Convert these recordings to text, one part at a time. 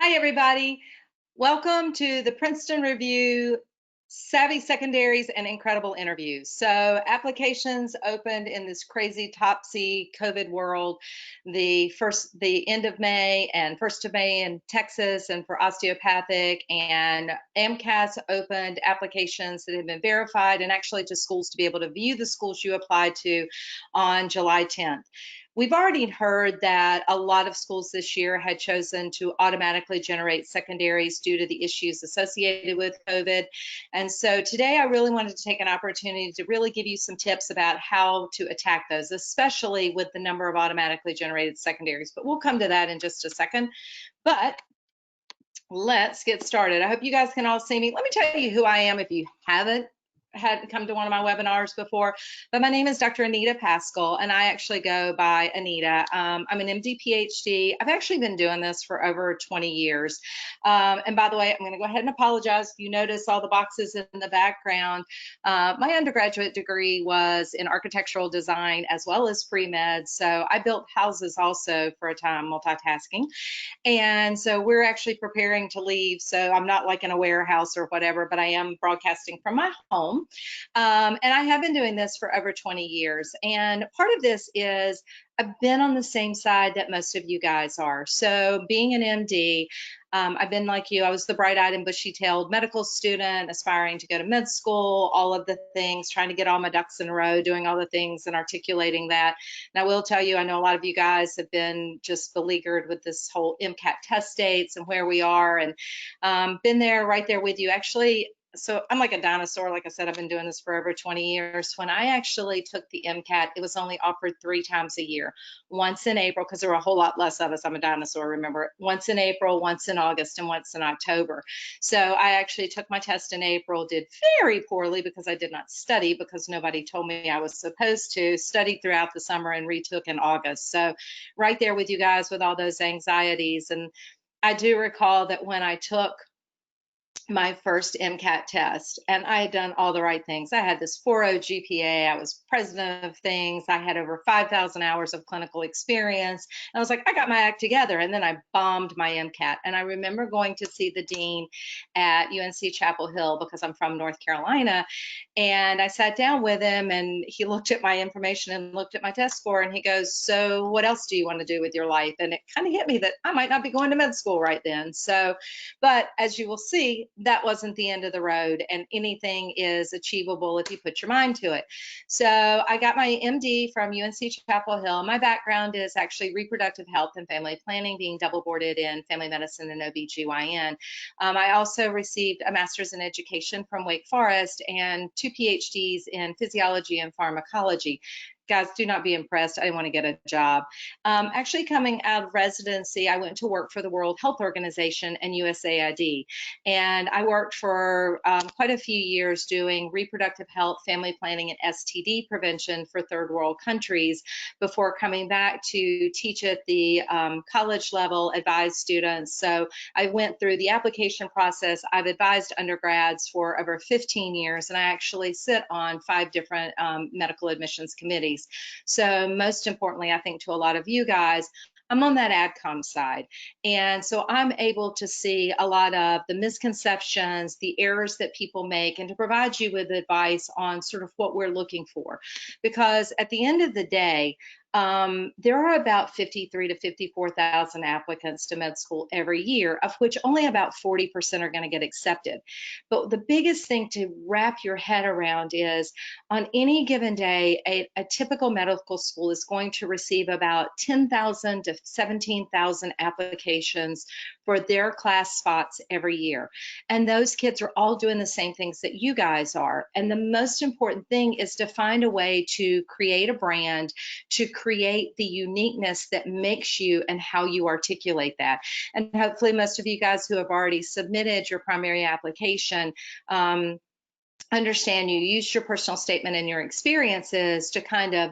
Hi, everybody. Welcome to the Princeton Review Savvy Secondaries and Incredible Interviews. So applications opened in this crazy topsy COVID world, the end of May and 1st of May in Texas and for osteopathic, and Mcat's opened applications that have been verified and actually to schools to be able to view the schools you applied to on July 10th. We've already heard that a lot of schools this year had chosen to automatically generate secondaries due to the issues associated with COVID. And so today I really wanted to take an opportunity to really give you some tips about how to attack those, especially with the number of automatically generated secondaries. But we'll come to that in just a second. But let's get started. I hope you guys can all see me. Let me tell you who I am if you haven't had come to one of my webinars before, but my name is Dr. Anita Paschall, and I actually go by Anita. I'm an MD PhD. I've actually been doing this for over 20 years. And by the way, I'm going to go ahead and apologize if you notice all the boxes in the background. My undergraduate degree was in architectural design as well as pre-med. So I built houses also for a time, multitasking. And so we're actually preparing to leave. So I'm not like in a warehouse or whatever, but I am broadcasting from my home. And I have been doing this for over 20 years. And part of this is I've been on the same side that most of you guys are. So being an MD, I've been like you. I was the bright-eyed and bushy-tailed medical student, aspiring to go to med school, all of the things, trying to get all my ducks in a row, doing all the things and articulating that. And I will tell you, I know a lot of you guys have been just beleaguered with this whole Mcat test dates and where we are, and been there, right there with you. Actually, so I'm like a dinosaur. Like I said, I've been doing this for over 20 years. When I actually took the Mcat, it was only offered 3 times a year. Once in April, because there were a whole lot less of us. I'm a dinosaur, remember. Once in April, once in August, and once in October. So I actually took my test in April, did very poorly because I did not study, because nobody told me I was supposed to. Studied throughout the summer and retook in August. So right there with you guys with all those anxieties. And I do recall that when I took my first Mcat test, and I had done all the right things. I had this 4.0 GPA. I was president of things. I had over 5,000 hours of clinical experience. And I was like, I got my act together. And then I bombed my Mcat. And I remember going to see the dean at UNC Chapel Hill, because I'm from North Carolina. And I sat down with him, and he looked at my information and looked at my test score, and he goes, so what else do you want to do with your life? And it kind of hit me that I might not be going to med school right then. So, but as you will see, that wasn't the end of the road, and anything is achievable if you put your mind to it. So I got my MD from UNC Chapel Hill. My background is actually reproductive health and family planning, being double boarded in family medicine and OBGYN. I also received a master's in education from Wake Forest and 2 PhDs in physiology and pharmacology. Guys, do not be impressed. I didn't want to get a job. Actually, coming out of residency, I went to work for the World Health Organization and USAID. And I worked for quite a few years doing reproductive health, family planning, and STD prevention for third world countries before coming back to teach at the college level, advise students. So I went through the application process. I've advised undergrads for over 15 years, and I actually sit on 5 different medical admissions committees. So most importantly, I think to a lot of you guys, I'm on that AdCom side. And so I'm able to see a lot of the misconceptions, the errors that people make, and to provide you with advice on sort of what we're looking for. Because at the end of the day, there are about 53 to 54,000 applicants to med school every year, of which only about 40% are going to get accepted. But the biggest thing to wrap your head around is on any given day, a typical medical school is going to receive about 10,000 to 17,000 applications for their class spots every year. And those kids are all doing the same things that you guys are. And the most important thing is to find a way to create a brand, to create the uniqueness that makes you and how you articulate that. And hopefully most of you guys who have already submitted your primary application understand you used your personal statement and your experiences to kind of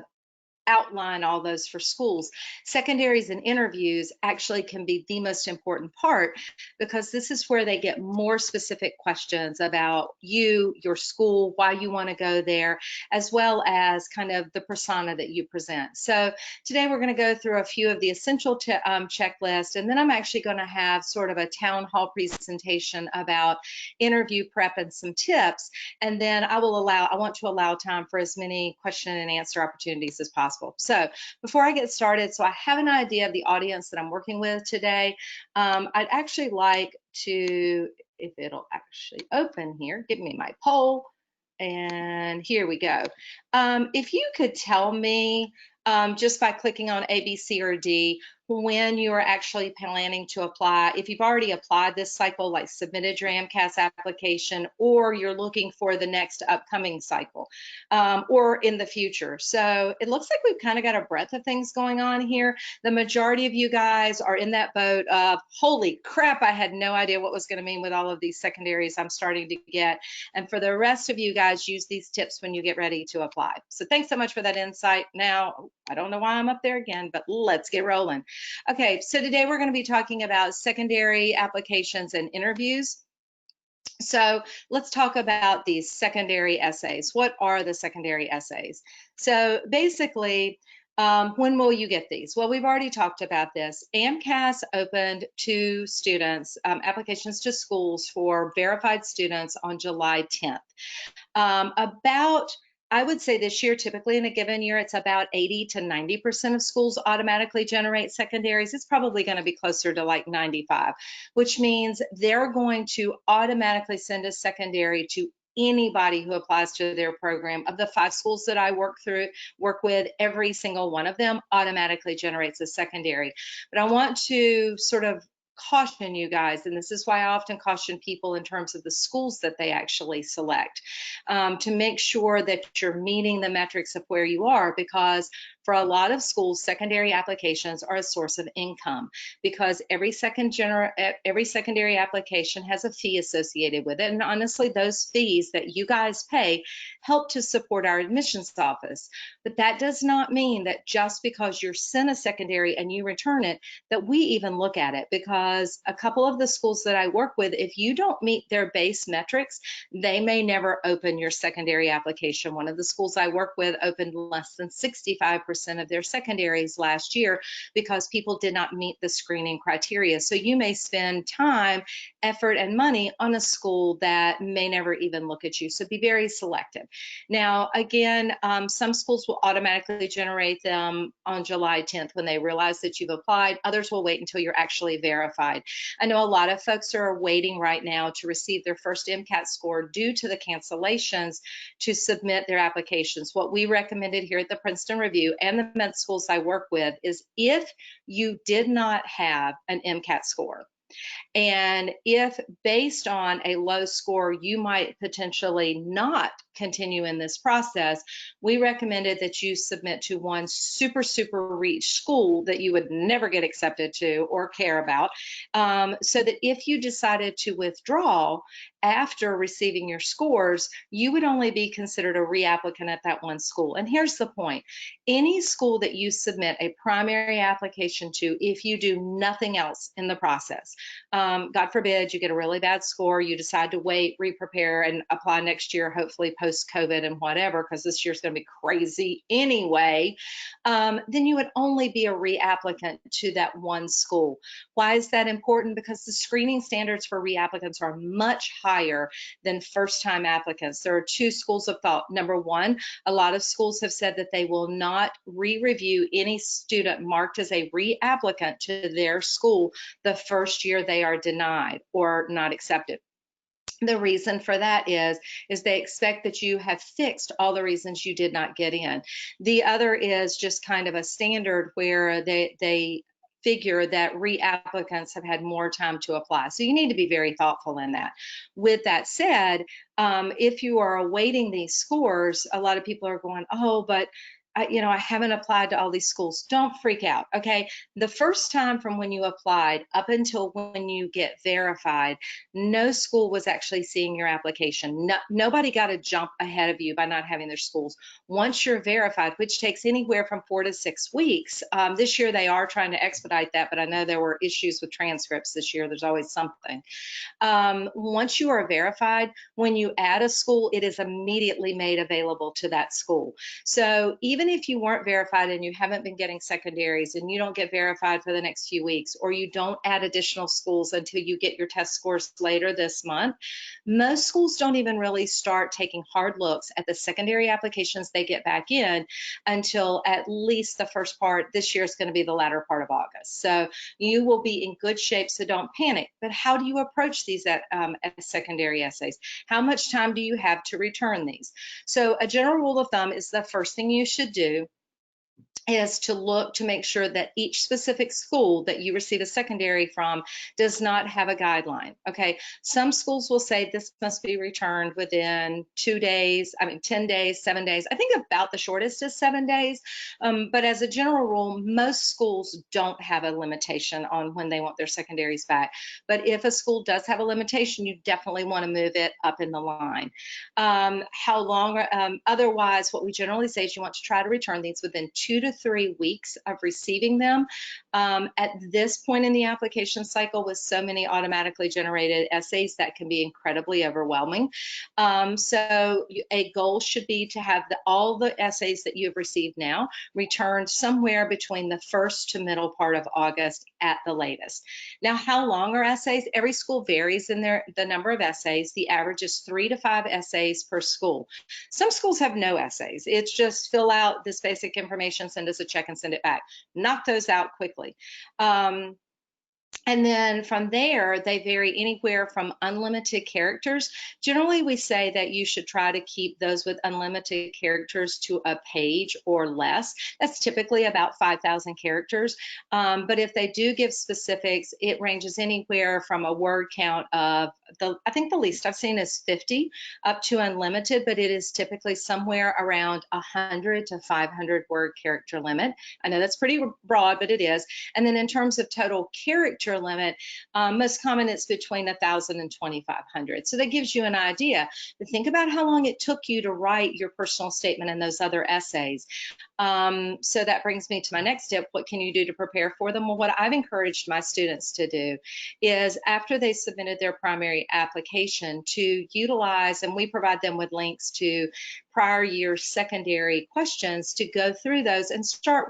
outline all those for schools. Secondaries and interviews actually can be the most important part, because this is where they get more specific questions about you, your school, why you want to go there, as well as kind of the persona that you present. So today we're going to go through a few of the essential checklists, and then I'm actually going to have sort of a town hall presentation about interview prep and some tips. And then I want to allow time for as many question and answer opportunities as possible. So before I get started, so I have an idea of the audience that I'm working with today. I'd actually like to, if it'll actually open here, give me my poll. And here we go. If you could tell me just by clicking on A, B, C, or D, when you are actually planning to apply, if you've already applied this cycle, like submitted your MCAS application, or you're looking for the next upcoming cycle, or in the future. So it looks like we've kind of got a breadth of things going on here. The majority of you guys are in that boat of, holy crap, I had no idea what was going to mean with all of these secondaries I'm starting to get. And for the rest of you guys, use these tips when you get ready to apply. So thanks so much for that insight. Now, I don't know why I'm up there again, but let's get rolling. Okay, so today we're going to be talking about secondary applications and interviews. So let's talk about these secondary essays. What are the secondary essays? So basically, when will you get these? Well, we've already talked about this. AMCAS opened to students, applications to schools for verified students on July 10th. I would say this year, typically in a given year, it's about 80 to 90% of schools automatically generate secondaries. It's probably going to be closer to like 95, which means they're going to automatically send a secondary to anybody who applies to their program. Of the 5 schools that I work with, every single one of them automatically generates a secondary. But I want to sort of caution you guys, and this is why I often caution people in terms of the schools that they actually select, to make sure that you're meeting the metrics of where you are, because for a lot of schools, secondary applications are a source of income, because every secondary application has a fee associated with it. And honestly, those fees that you guys pay help to support our admissions office. But that does not mean that just because you're sent a secondary and you return it, that we even look at it, because a couple of the schools that I work with, if you don't meet their base metrics, they may never open your secondary application. One of the schools I work with opened less than 65% of their secondaries last year because people did not meet the screening criteria. So you may spend time, effort, and money on a school that may never even look at you. So be very selective. Now, again, some schools will automatically generate them on July 10th when they realize that you've applied. Others will wait until you're actually verified. I know a lot of folks are waiting right now to receive their first Mcat score due to the cancellations to submit their applications. What we recommended here at the Princeton Review and the med schools I work with is, if you did not have an Mcat score, and if based on a low score, you might potentially not continue in this process, we recommended that you submit to one super reach school that you would never get accepted to or care about, so that if you decided to withdraw after receiving your scores, you would only be considered a reapplicant at that one school. And here's the point. Any school that you submit a primary application to, if you do nothing else in the process, God forbid you get a really bad score, you decide to wait, re-prepare, and apply next year, hopefully post-COVID and whatever, because this year's going to be crazy anyway, then you would only be a reapplicant to that one school. Why is that important? Because the screening standards for reapplicants are much higher than first-time applicants. There are 2 schools of thought. Number one, a lot of schools have said that they will not re-review any student marked as a reapplicant to their school the first year they are denied or not accepted. The reason for that is they expect that you have fixed all the reasons you did not get in. The other is just kind of a standard where they figure that reapplicants have had more time to apply. So you need to be very thoughtful in that. With that said, if you are awaiting these scores, a lot of people are going, oh, but I haven't applied to all these schools. Don't freak out, okay? The first time from when you applied up until when you get verified, no school was actually seeing your application. Nobody got a jump ahead of you by not having their schools. Once you're verified, which takes anywhere from 4 to 6 weeks, this year they are trying to expedite that, but I know there were issues with transcripts this year. There's always something. Once you are verified, when you add a school, it is immediately made available to that school. So even if you weren't verified and you haven't been getting secondaries and you don't get verified for the next few weeks, or you don't add additional schools until you get your test scores later this month, most schools don't even really start taking hard looks at the secondary applications they get back in until at least the first part. This year is going to be the latter part of August. So you will be in good shape, so don't panic. But how do you approach these secondary essays? How much time do you have to return these? So a general rule of thumb is the first thing you should do is to look to make sure that each specific school that you receive a secondary from does not have a guideline. Okay, some schools will say this must be returned within 2 days, 10 days, 7 days. I think about the shortest is 7 days. But as a general rule, most schools don't have a limitation on when they want their secondaries back. But if a school does have a limitation, you definitely want to move it up in the line. How long? Otherwise, what we generally say is you want to try to return these within 2 to 3 weeks of receiving them. At this point in the application cycle, with so many automatically generated essays, that can be incredibly overwhelming. So a goal should be to have all the essays that you have received now returned somewhere between the first to middle part of August at the latest. Now, how long are essays? Every school varies in the number of essays. The average is 3 to 5 essays per school. Some schools have no essays. It's just fill out this basic information, send us a check, and send it back. Knock those out quickly. And then from there, they vary anywhere from unlimited characters. Generally, we say that you should try to keep those with unlimited characters to a page or less. That's typically about 5,000 characters. But if they do give specifics, it ranges anywhere from a word count of, I think the least I've seen is 50 up to unlimited, but it is typically somewhere around 100 to 500 word character limit. I know that's pretty broad, but it is. And then in terms of total character limit, most common it's between 1,000 and 2,500. So that gives you an idea. But think about how long it took you to write your personal statement and those other essays. So that brings me to my next step. What can you do to prepare for them? Well, what I've encouraged my students to do is after they submitted their primary application to utilize, and we provide them with links to prior year secondary questions, to go through those and start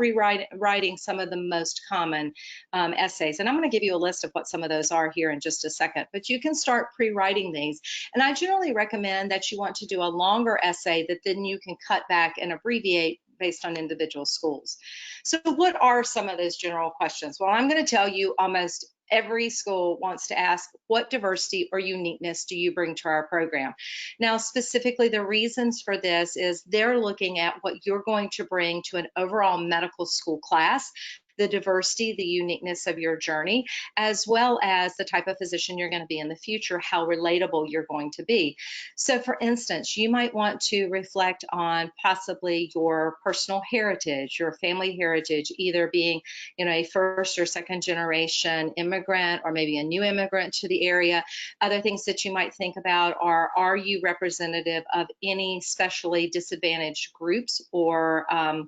writing some of the most common essays. And I'm going to give you a list of what some of those are here in just a second, but you can start pre-writing these. And I generally recommend that you want to do a longer essay that then you can cut back and abbreviate based on individual schools. So what are some of those general questions? Well, I'm going to tell you almost every school wants to ask, what diversity or uniqueness do you bring to our program? Now, specifically, the reasons for this is they're looking at what you're going to bring to an overall medical school class, the diversity, the uniqueness of your journey, as well as the type of physician you're going to be in the future, how relatable you're going to be. So for instance, you might want to reflect on possibly your personal heritage, your family heritage, either being, a first or second generation immigrant, or maybe a new immigrant to the area. Other things that you might think about are you representative of any specially disadvantaged groups or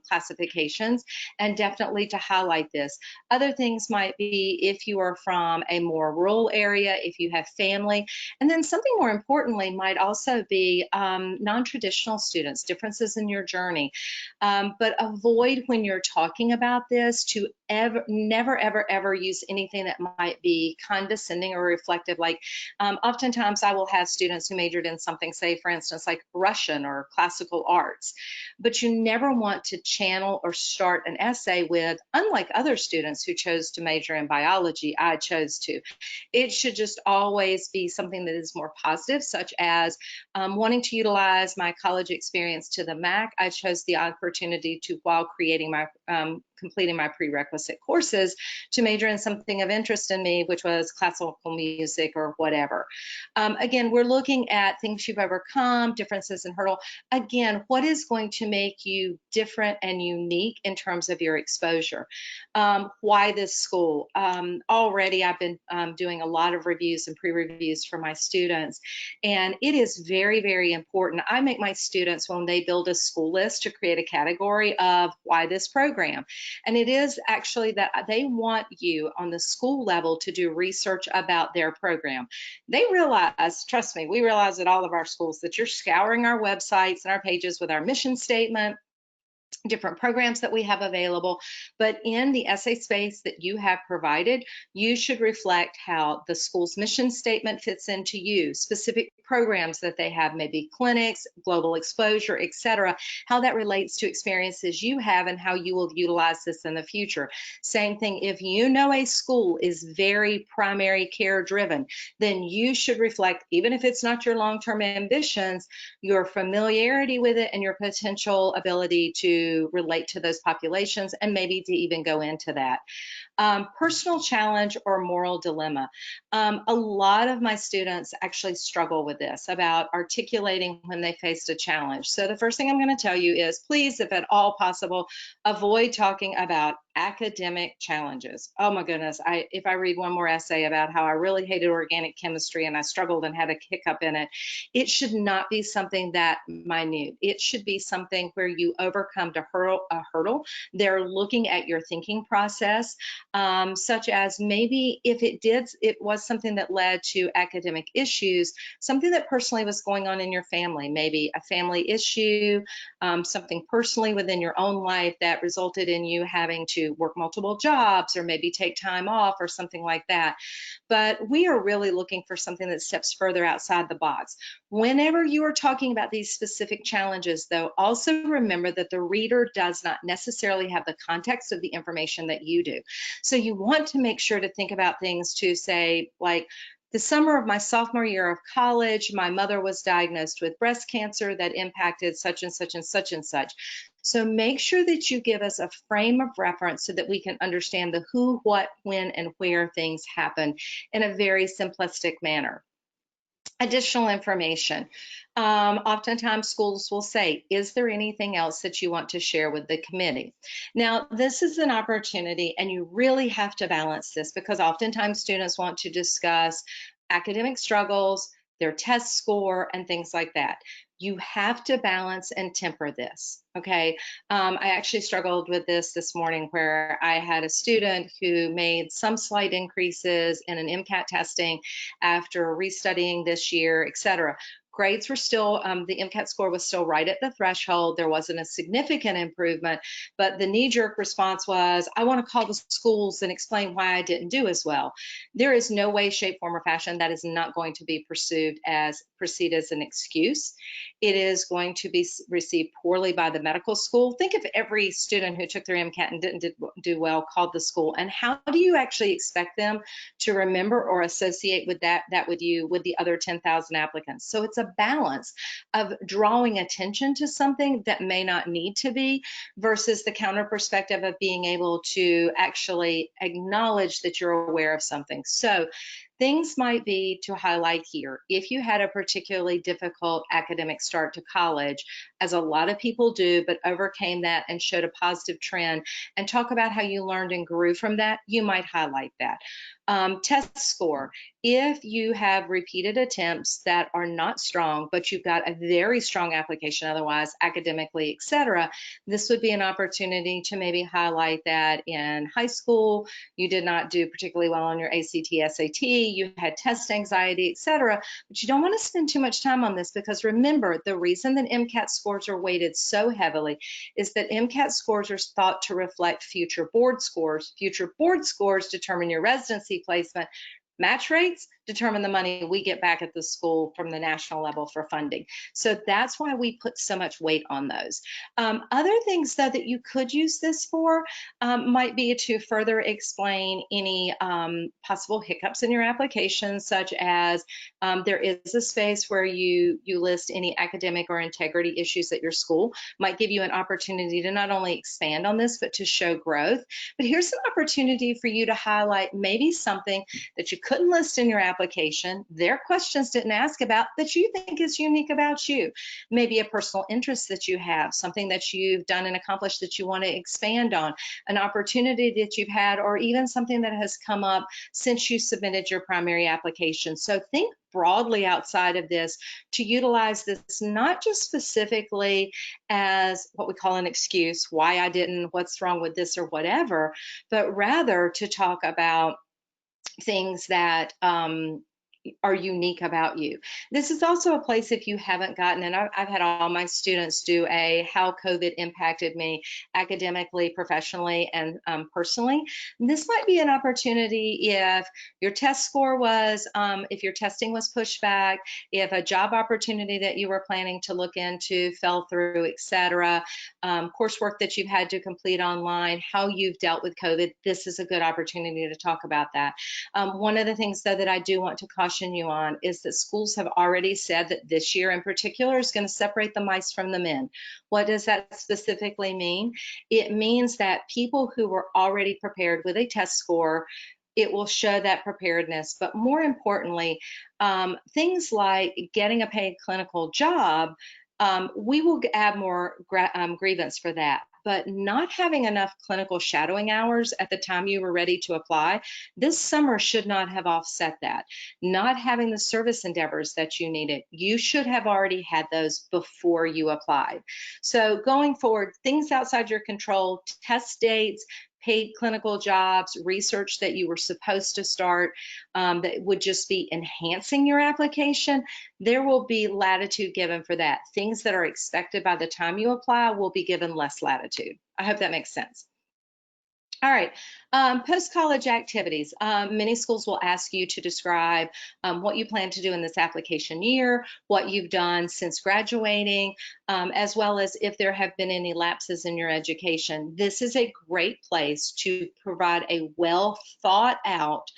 classifications? And definitely to highlight this. Other things might be if you are from a more rural area, if you have family, and then something more importantly might also be non-traditional students, differences in your journey. But avoid when you're talking about this to never, ever use anything that might be condescending or reflective. Like oftentimes I will have students who majored in something, say for instance, like Russian or classical arts, but you never want to channel or start an essay with, unlike other students who chose to major in biology, I chose to. It should just always be something that is more positive, such as wanting to utilize my college experience to the max. I chose the opportunity to, while creating my completing my prerequisite courses to major in something of interest in me, which was classical music or whatever. Again, we're looking at things you've overcome, differences in hurdle. Again, what is going to make you different and unique in terms of your exposure? Why this school? Already I've been doing a lot of reviews and pre-reviews for my students, and it is very, very important. I make my students, when they build a school list, to create a category of why this program. And it is actually that they want you on the school level to do research about their program. They realize, trust me, we realize at all of our schools that you're scouring our websites and our pages with our mission statement, different programs that we have available, but in the essay space that you have provided, you should reflect how the school's mission statement fits into you, specific programs that they have, maybe clinics, global exposure, etc., how that relates to experiences you have and how you will utilize this in the future. Same thing, if you know a school is very primary care driven, then you should reflect, even if it's not your long-term ambitions, your familiarity with it and your potential ability to relate to those populations, and maybe to even go into that. Personal challenge or moral dilemma. A lot of my students actually struggle with this, about articulating when they faced a challenge. So the first thing I'm going to tell you is, please, if at all possible, avoid talking about academic challenges. Oh my goodness, if I read one more essay about how I really hated organic chemistry and I struggled and had a hiccup in it, it should not be something that minute. It should be something where you overcome a hurdle. They're looking at your thinking process, such as maybe if it was something that led to academic issues, something that personally was going on in your family, maybe a family issue, something personally within your own life that resulted in you having to work multiple jobs or maybe take time off or something like that. But we are really looking for something that steps further outside the box. Whenever you are talking about these specific challenges, though, also remember that the reader does not necessarily have the context of the information that you do. So you want to make sure to think about things to say, like, the summer of my sophomore year of college, my mother was diagnosed with breast cancer that impacted such and such and such and such. So make sure that you give us a frame of reference so that we can understand the who, what, when, and where things happen in a very simplistic manner. Additional information. Oftentimes schools will say, is there anything else that you want to share with the committee? Now, this is an opportunity, and you really have to balance this, because oftentimes students want to discuss academic struggles, their test score, and things like that. You have to balance and temper this, okay? I actually struggled with this morning, where I had a student who made some slight increases in an Mcat testing after restudying this year, etc. Grades were still, the Mcat score was still right at the threshold. There wasn't a significant improvement, but the knee-jerk response was, I want to call the schools and explain why I didn't do as well. There is no way, shape, form, or fashion that is not going to be perceived as an excuse. It is going to be received poorly by the medical school. Think of every student who took their Mcat and didn't do well, called the school, and how do you actually expect them to remember or associate with that with you, with the other 10,000 applicants? So it's a balance of drawing attention to something that may not need to be, versus the counter perspective of being able to actually acknowledge that you're aware of something. So things might be to highlight here. If you had a particularly difficult academic start to college, as a lot of people do, but overcame that and showed a positive trend, and talk about how you learned and grew from that, you might highlight that. Test score. If you have repeated attempts that are not strong, but you've got a very strong application otherwise, academically, etc., this would be an opportunity to maybe highlight that in high school you did not do particularly well on your ACT, SAT, you had test anxiety, etc. But you don't want to spend too much time on this, because remember, the reason that Mcat scores are weighted so heavily is that Mcat scores are thought to reflect future board scores. Future board scores determine your residency placement. Match rates determine the money we get back at the school from the national level for funding. So that's why we put so much weight on those. Other things, though, that you could use this for might be to further explain any possible hiccups in your application, such as there is a space where you list any academic or integrity issues at your school. Might give you an opportunity to not only expand on this, but to show growth. But here's an opportunity for you to highlight maybe something that you couldn't list in your application, their questions didn't ask about, that you think is unique about you. Maybe a personal interest that you have, something that you've done and accomplished that you want to expand on, an opportunity that you've had, or even something that has come up since you submitted your primary application. So think broadly outside of this to utilize this not just specifically as what we call an excuse, why I didn't, what's wrong with this or whatever, but rather to talk about things that are unique about you. This is also a place, if you haven't gotten, and I've had all my students do a how COVID impacted me academically, professionally, and personally. This might be an opportunity if your test score was, if your testing was pushed back, if a job opportunity that you were planning to look into fell through, etc., coursework that you've had to complete online, how you've dealt with COVID. This is a good opportunity to talk about that. One of the things, though, that I do want to caution you on is that schools have already said that this year in particular is going to separate the mice from the men. What does that specifically mean? It means that people who were already prepared with a test score, it will show that preparedness. But more importantly, things like getting a paid clinical job, we will add more grievance for that. But not having enough clinical shadowing hours at the time you were ready to apply, this summer should not have offset that. Not having the service endeavors that you needed, you should have already had those before you applied. So going forward, things outside your control, test dates, paid clinical jobs, research that you were supposed to start that would just be enhancing your application, there will be latitude given for that. Things that are expected by the time you apply will be given less latitude. I hope that makes sense. All right, post-college activities. Many schools will ask you to describe what you plan to do in this application year, what you've done since graduating, as well as if there have been any lapses in your education. This is a great place to provide a well thought out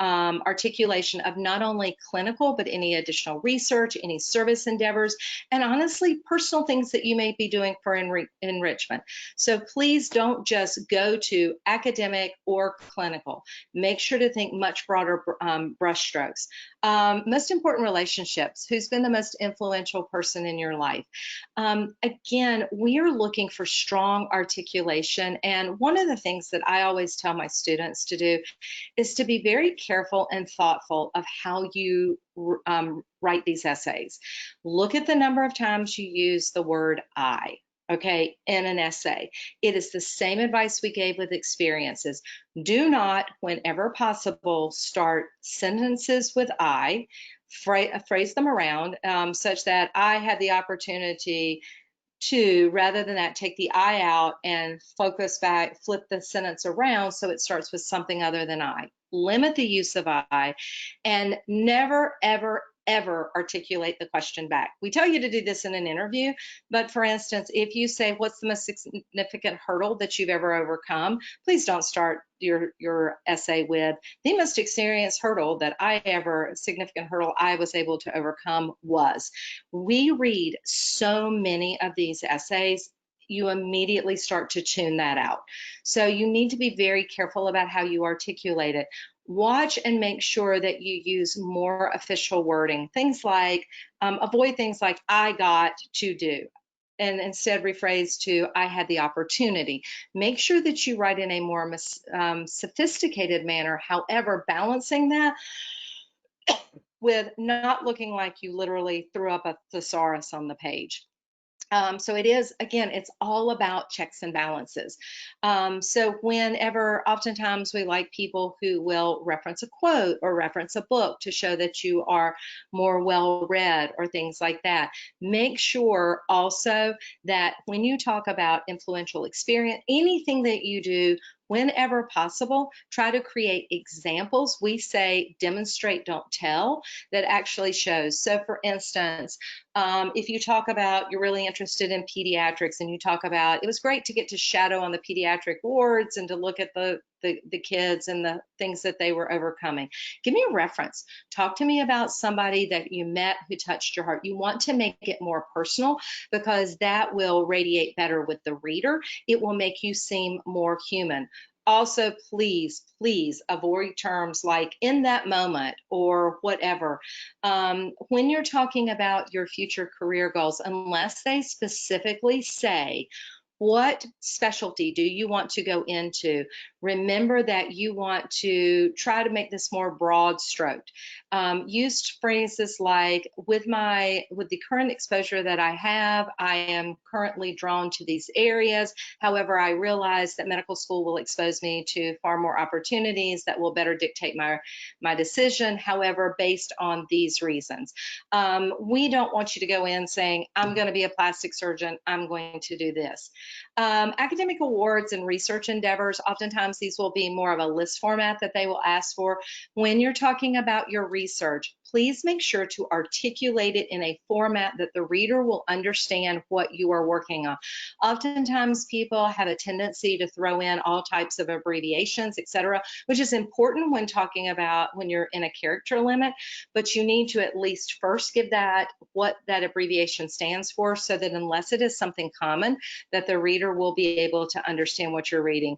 articulation of not only clinical, but any additional research, any service endeavors, and honestly, personal things that you may be doing for enrichment. So please don't just go to academic or clinical. Make sure to think much broader brushstrokes. Most important relationships. Who's been the most influential person in your life? Again, we are looking for strong articulation. And one of the things that I always tell my students to do is to be very careful and thoughtful of how you write these essays. Look at the number of times you use the word I, okay, in an essay. It is the same advice we gave with experiences. Do not, whenever possible, start sentences with I, phrase them around such that I had the opportunity to, rather than that, take the I out and focus back, flip the sentence around so it starts with something other than I. Limit the use of I, and never, ever, ever articulate the question back. We tell you to do this in an interview, but for instance, if you say, what's the most significant hurdle that you've ever overcome? Please don't start your essay with the most significant hurdle I was able to overcome was. We read so many of these essays, you immediately start to tune that out. So you need to be very careful about how you articulate it. Watch and make sure that you use more official wording. Things like, avoid things like I got to do, and instead rephrase to I had the opportunity. Make sure that you write in a more sophisticated manner, however, balancing that with not looking like you literally threw up a thesaurus on the page. So it is, again, it's all about checks and balances. So oftentimes we like people who will reference a quote or reference a book to show that you are more well-read or things like that. Make sure also that when you talk about influential experience, anything that you do whenever possible, try to create examples. We say demonstrate, don't tell, that actually shows. So for instance, if you talk about you're really interested in pediatrics and you talk about it was great to get to shadow on the pediatric wards and to look at the kids and the things that they were overcoming. Give me a reference. Talk to me about somebody that you met who touched your heart. You want to make it more personal because that will radiate better with the reader. It will make you seem more human. Also, please avoid terms like in that moment or whatever. When you're talking about your future career goals, unless they specifically say, what specialty do you want to go into? Remember that you want to try to make this more broad stroked. Use phrases like, with the current exposure that I have, I am currently drawn to these areas. However, I realize that medical school will expose me to far more opportunities that will better dictate my decision. However, based on these reasons, we don't want you to go in saying, I'm going to be a plastic surgeon, I'm going to do this. Academic awards and research endeavors, oftentimes these will be more of a list format that they will ask for. When you're talking about your research, please make sure to articulate it in a format that the reader will understand what you are working on. Oftentimes people have a tendency to throw in all types of abbreviations, etc., which is important when talking about when you're in a character limit, but you need to at least first give that what that abbreviation stands for, so that unless it is something common, that the reader will be able to understand what you're reading.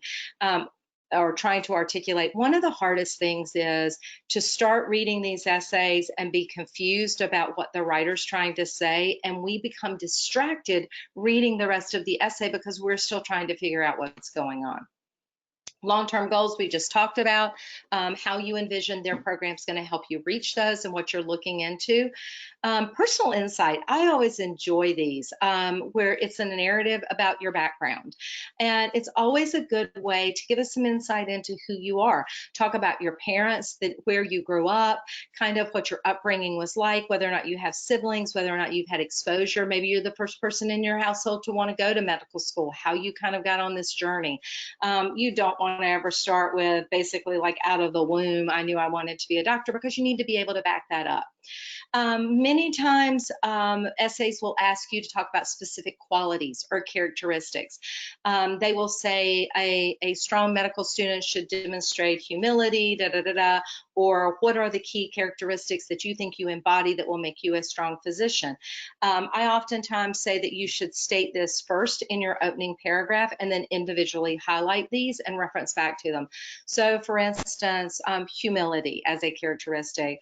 Or trying to articulate. One of the hardest things is to start reading these essays and be confused about what the writer's trying to say, and we become distracted reading the rest of the essay because we're still trying to figure out what's going on. Long-term goals, we just talked about how you envision their program is going to help you reach those and what you're looking into. Personal insight, I always enjoy these where it's a narrative about your background. And it's always a good way to give us some insight into who you are. Talk about your parents, where you grew up, kind of what your upbringing was like, whether or not you have siblings, whether or not you've had exposure. Maybe you're the first person in your household to want to go to medical school, how you kind of got on this journey. You don't want to ever start with basically like out of the womb, I knew I wanted to be a doctor, because you need to be able to back that up. Many times essays will ask you to talk about specific qualities or characteristics. They will say a strong medical student should demonstrate humility, or what are the key characteristics that you think you embody that will make you a strong physician. I oftentimes say that you should state this first in your opening paragraph and then individually highlight these and reference back to them. So for instance, humility as a characteristic.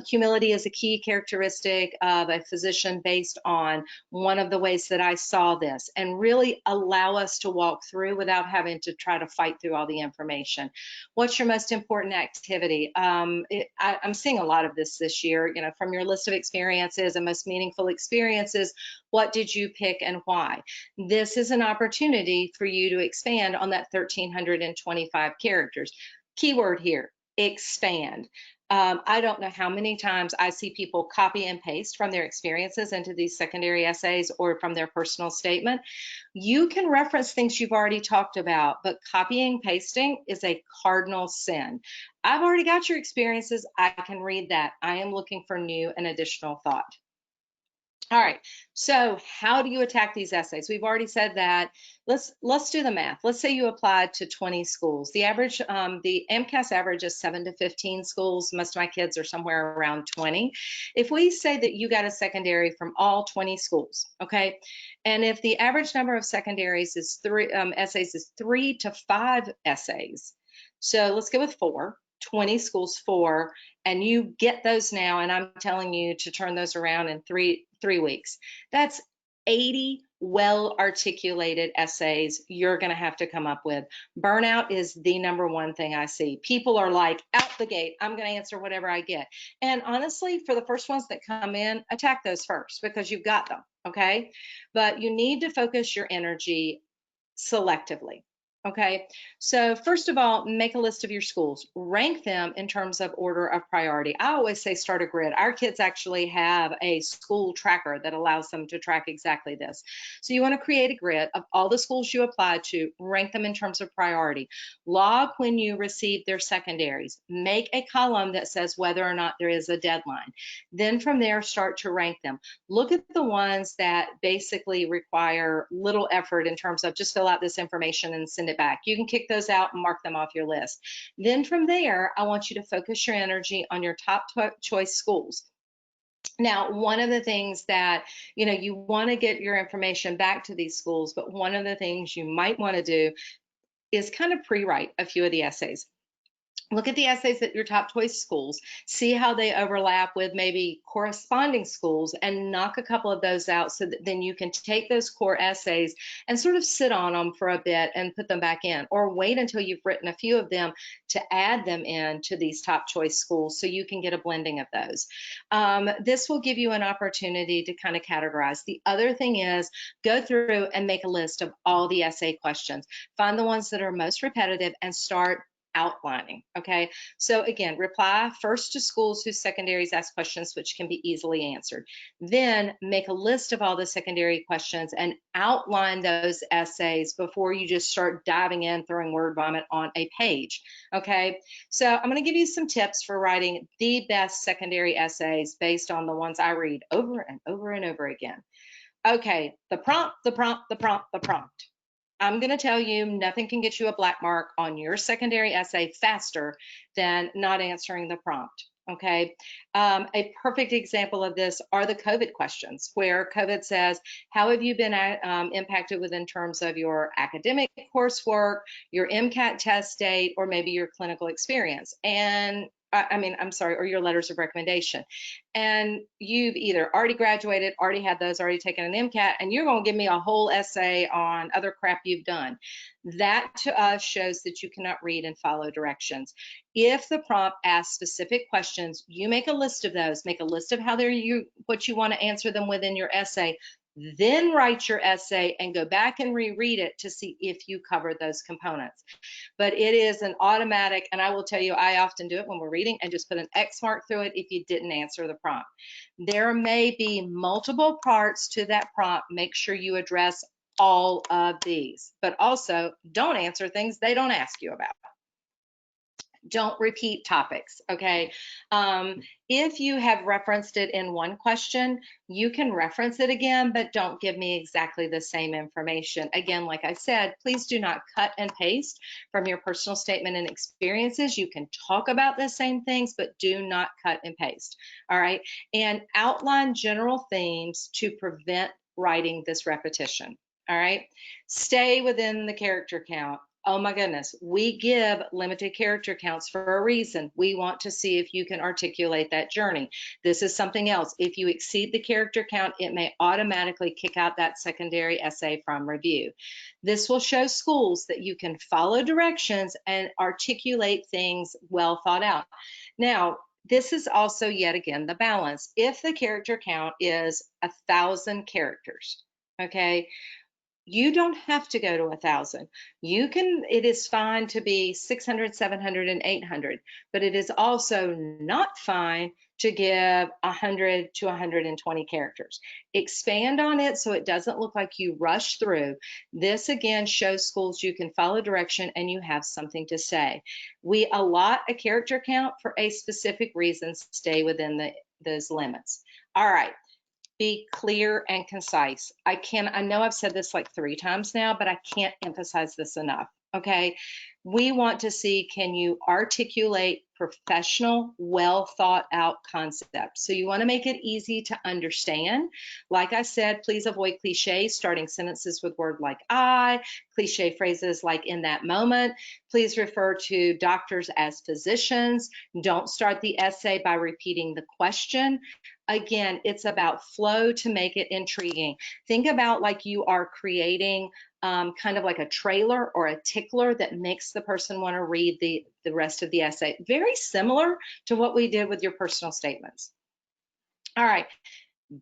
Humility is a key characteristic of a physician based on one of the ways that I saw this, and really allow us to walk through without having to try to fight through all the information. What's your most important activity? I'm seeing a lot of this year, you know, from your list of experiences and most meaningful experiences, what did you pick and why? This is an opportunity for you to expand on that 1,325 characters. Keyword here, expand. I don't know how many times I see people copy and paste from their experiences into these secondary essays or from their personal statement. You can reference things you've already talked about, but copying, pasting is a cardinal sin. I've already got your experiences. I can read that. I am looking for new and additional thought. All right, so how do you attack these essays? We've already said that. Let's do the math. Let's say you applied to 20 schools. The average, the MCAS average is 7 to 15 schools. Most of my kids are somewhere around 20. If we say that you got a secondary from all 20 schools, okay, and if the average number of secondaries is essays is 3 to 5 essays, so let's go with 4. 20 schools, 4, and you get those now, and I'm telling you to turn those around in three weeks. That's 80 well-articulated essays you're going to have to come up with. Burnout is the #1 thing I see. People are like, out the gate, I'm going to answer whatever I get. And honestly, for the first ones that come in, attack those first because you've got them, okay? But you need to focus your energy selectively. Okay, so first of all, make a list of your schools. Rank them in terms of order of priority. I always say start a grid. Our kids actually have a school tracker that allows them to track exactly this. So you want to create a grid of all the schools you apply to, rank them in terms of priority. Log when you receive their secondaries. Make a column that says whether or not there is a deadline. Then from there, start to rank them. Look at the ones that basically require little effort in terms of just fill out this information and send it back. You can kick those out and mark them off your list. Then from there, I want you to focus your energy on your top choice schools. Now, one of the things that, you want to get your information back to these schools, but one of the things you might want to do is kind of pre-write a few of the essays. Look at the essays at your top choice schools, see how they overlap with maybe corresponding schools, and knock a couple of those out so that then you can take those core essays and sort of sit on them for a bit and put them back in, or wait until you've written a few of them to add them in to these top choice schools so you can get a blending of those. This will give you an opportunity to kind of categorize. The other thing is go through and make a list of all the essay questions. Find the ones that are most repetitive and start outlining. Okay, so again, reply first to schools whose secondaries ask questions which can be easily answered. Then make a list of all the secondary questions and outline those essays before you just start diving in, throwing word vomit on a page. Okay, so I'm going to give you some tips for writing the best secondary essays based on the ones I read over and over and over again. Okay, the prompt, the prompt, the prompt, the prompt. I'm going to tell you nothing can get you a black mark on your secondary essay faster than not answering the prompt. Okay. A perfect example of this are the COVID questions, where COVID says, how have you been impacted within terms of your academic coursework, your Mcat test date, or maybe your clinical experience? And or your letters of recommendation. And you've either already graduated, already had those, already taken an Mcat, and you're going to give me a whole essay on other crap you've done. That to us shows that you cannot read and follow directions. If the prompt asks specific questions, you make a list of those, make a list of how what you want to answer them within your essay, then write your essay and go back and reread it to see if you covered those components. But it is an automatic, and I will tell you, I often do it when we're reading and just put an X mark through it if you didn't answer the prompt. There may be multiple parts to that prompt. Make sure you address all of these, but also don't answer things they don't ask you about. Don't repeat topics, okay? If you have referenced it in one question, you can reference it again, but don't give me exactly the same information. Again, like I said, please do not cut and paste from your personal statement and experiences. You can talk about the same things, but do not cut and paste, all right? And outline general themes to prevent writing this repetition, all right? Stay within the character count. Oh my goodness, we give limited character counts for a reason. We want to see if you can articulate that journey. This is something else. If you exceed the character count, it may automatically kick out that secondary essay from review. This will show schools that you can follow directions and articulate things well thought out. Now, this is also yet again the balance. If the character count is 1,000 characters, okay, you don't have to go to 1,000. It is fine to be 600, 700, and 800, but it is also not fine to give 100 to 120 characters. Expand on it so it doesn't look like you rush through. This again shows schools you can follow direction and you have something to say. We allot a character count for a specific reason. Stay within those limits. All right. Be clear and concise. I know I've said this like 3 times now, but I can't emphasize this enough. Okay. We want to see, can you articulate professional, well thought out concepts? So you want to make it easy to understand. Like I said, please avoid cliches, starting sentences with word like I, cliche phrases like in that moment. Please refer to doctors as physicians. Don't start the essay by repeating the question. Again, it's about flow to make it intriguing. Think about like you are creating kind of like a trailer or a tickler that makes the person want to read the rest of the essay. Very similar to what we did with your personal statements. All right.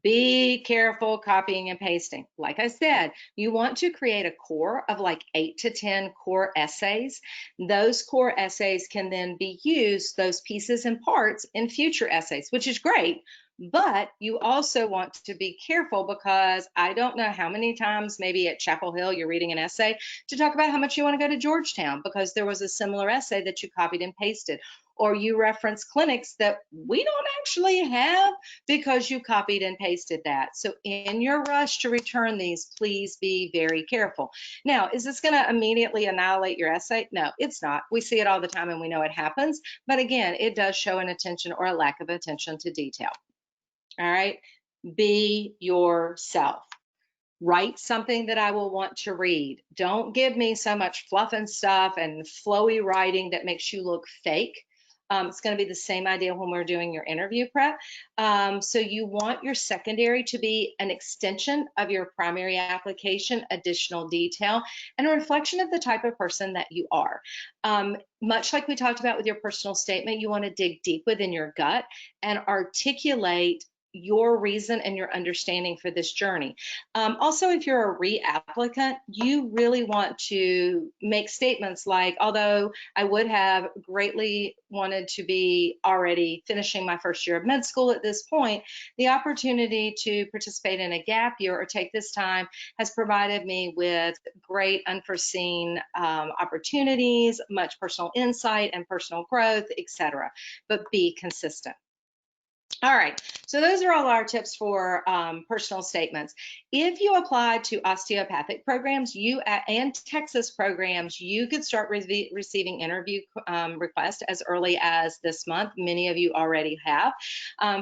Be careful copying and pasting. Like I said, you want to create a core of like 8 to 10 core essays. Those core essays can then be used, those pieces and parts, in future essays, which is great. But you also want to be careful, because I don't know how many times maybe at Chapel Hill you're reading an essay to talk about how much you want to go to Georgetown because there was a similar essay that you copied and pasted, or you reference clinics that we don't actually have because you copied and pasted that. So in your rush to return these, please be very careful. Now, is this going to immediately annihilate your essay? No, it's not. We see it all the time and we know it happens. But again, it does show an attention or a lack of attention to detail. All right. Be yourself. Write something that I will want to read. Don't give me so much fluff and stuff and flowy writing that makes you look fake. It's going to be the same idea when we're doing your interview prep. So you want your secondary to be an extension of your primary application, additional detail, and a reflection of the type of person that you are. Much like we talked about with your personal statement, you want to dig deep within your gut and articulate your reason and your understanding for this journey. Also, if you're a reapplicant, you really want to make statements like, although I would have greatly wanted to be already finishing my first year of med school at this point, the opportunity to participate in a gap year or take this time has provided me with great unforeseen opportunities, much personal insight and personal growth, etc. But be consistent. All right, so those are all our tips for personal statements. If you applied to osteopathic programs and Texas programs, you could start receiving interview requests as early as this month. Many of you already have.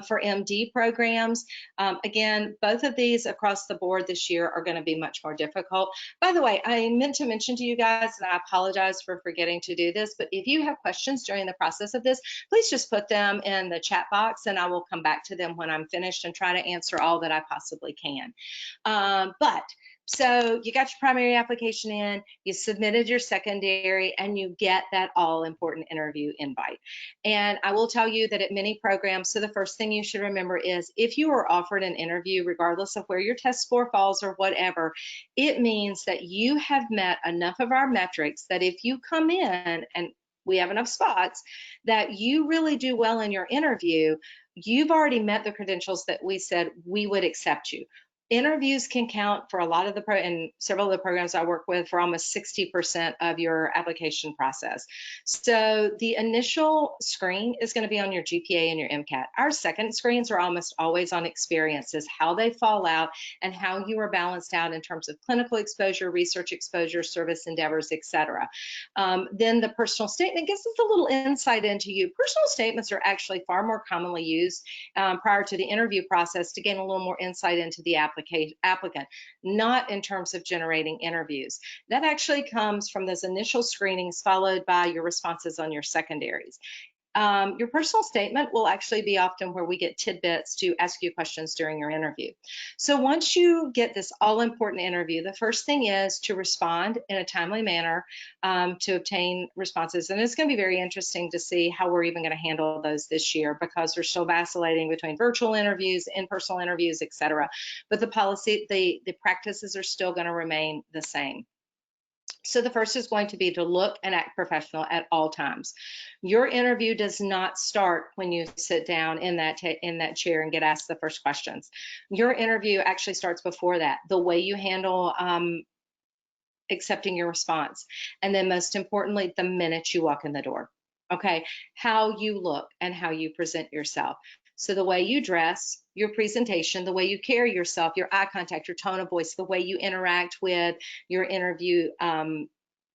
For MD programs, again, both of these across the board this year are going to be much more difficult. By the way, I meant to mention to you guys, and I apologize for forgetting to do this, but if you have questions during the process of this, please just put them in the chat box and I will come back to them when I'm finished and try to answer all that I possibly can. So you got your primary application in, you submitted your secondary, and you get that all important interview invite. And I will tell you that at many programs, so the first thing you should remember is if you are offered an interview, regardless of where your test score falls or whatever, it means that you have met enough of our metrics that if you come in and we have enough spots that you really do well in your interview, you've already met the credentials that we said we would accept you. Interviews can count for a lot of and several of the programs I work with for almost 60% of your application process. So the initial screen is going to be on your GPA and your Mcat. Our second screens are almost always on experiences, how they fall out and how you are balanced out in terms of clinical exposure, research exposure, service endeavors, etc. Then the personal statement gives us a little insight into you. Personal statements are actually far more commonly used prior to the interview process to gain a little more insight into the applicant, not in terms of generating interviews. That actually comes from those initial screenings followed by your responses on your secondaries. Your personal statement will actually be often where we get tidbits to ask you questions during your interview. So once you get this all-important interview, the first thing is to respond in a timely manner to obtain responses. And it's going to be very interesting to see how we're even going to handle those this year because we're still vacillating between virtual interviews, in-person interviews, etc. But the policy, the practices are still going to remain the same. So the first is going to be to look and act professional at all times. Your interview does not start when you sit down in that chair and get asked the first questions. Your interview actually starts before that. The way you handle accepting your response. And then most importantly, the minute you walk in the door. Okay, how you look and how you present yourself. So the way you dress, your presentation, the way you carry yourself, your eye contact, your tone of voice, the way you interact with your interview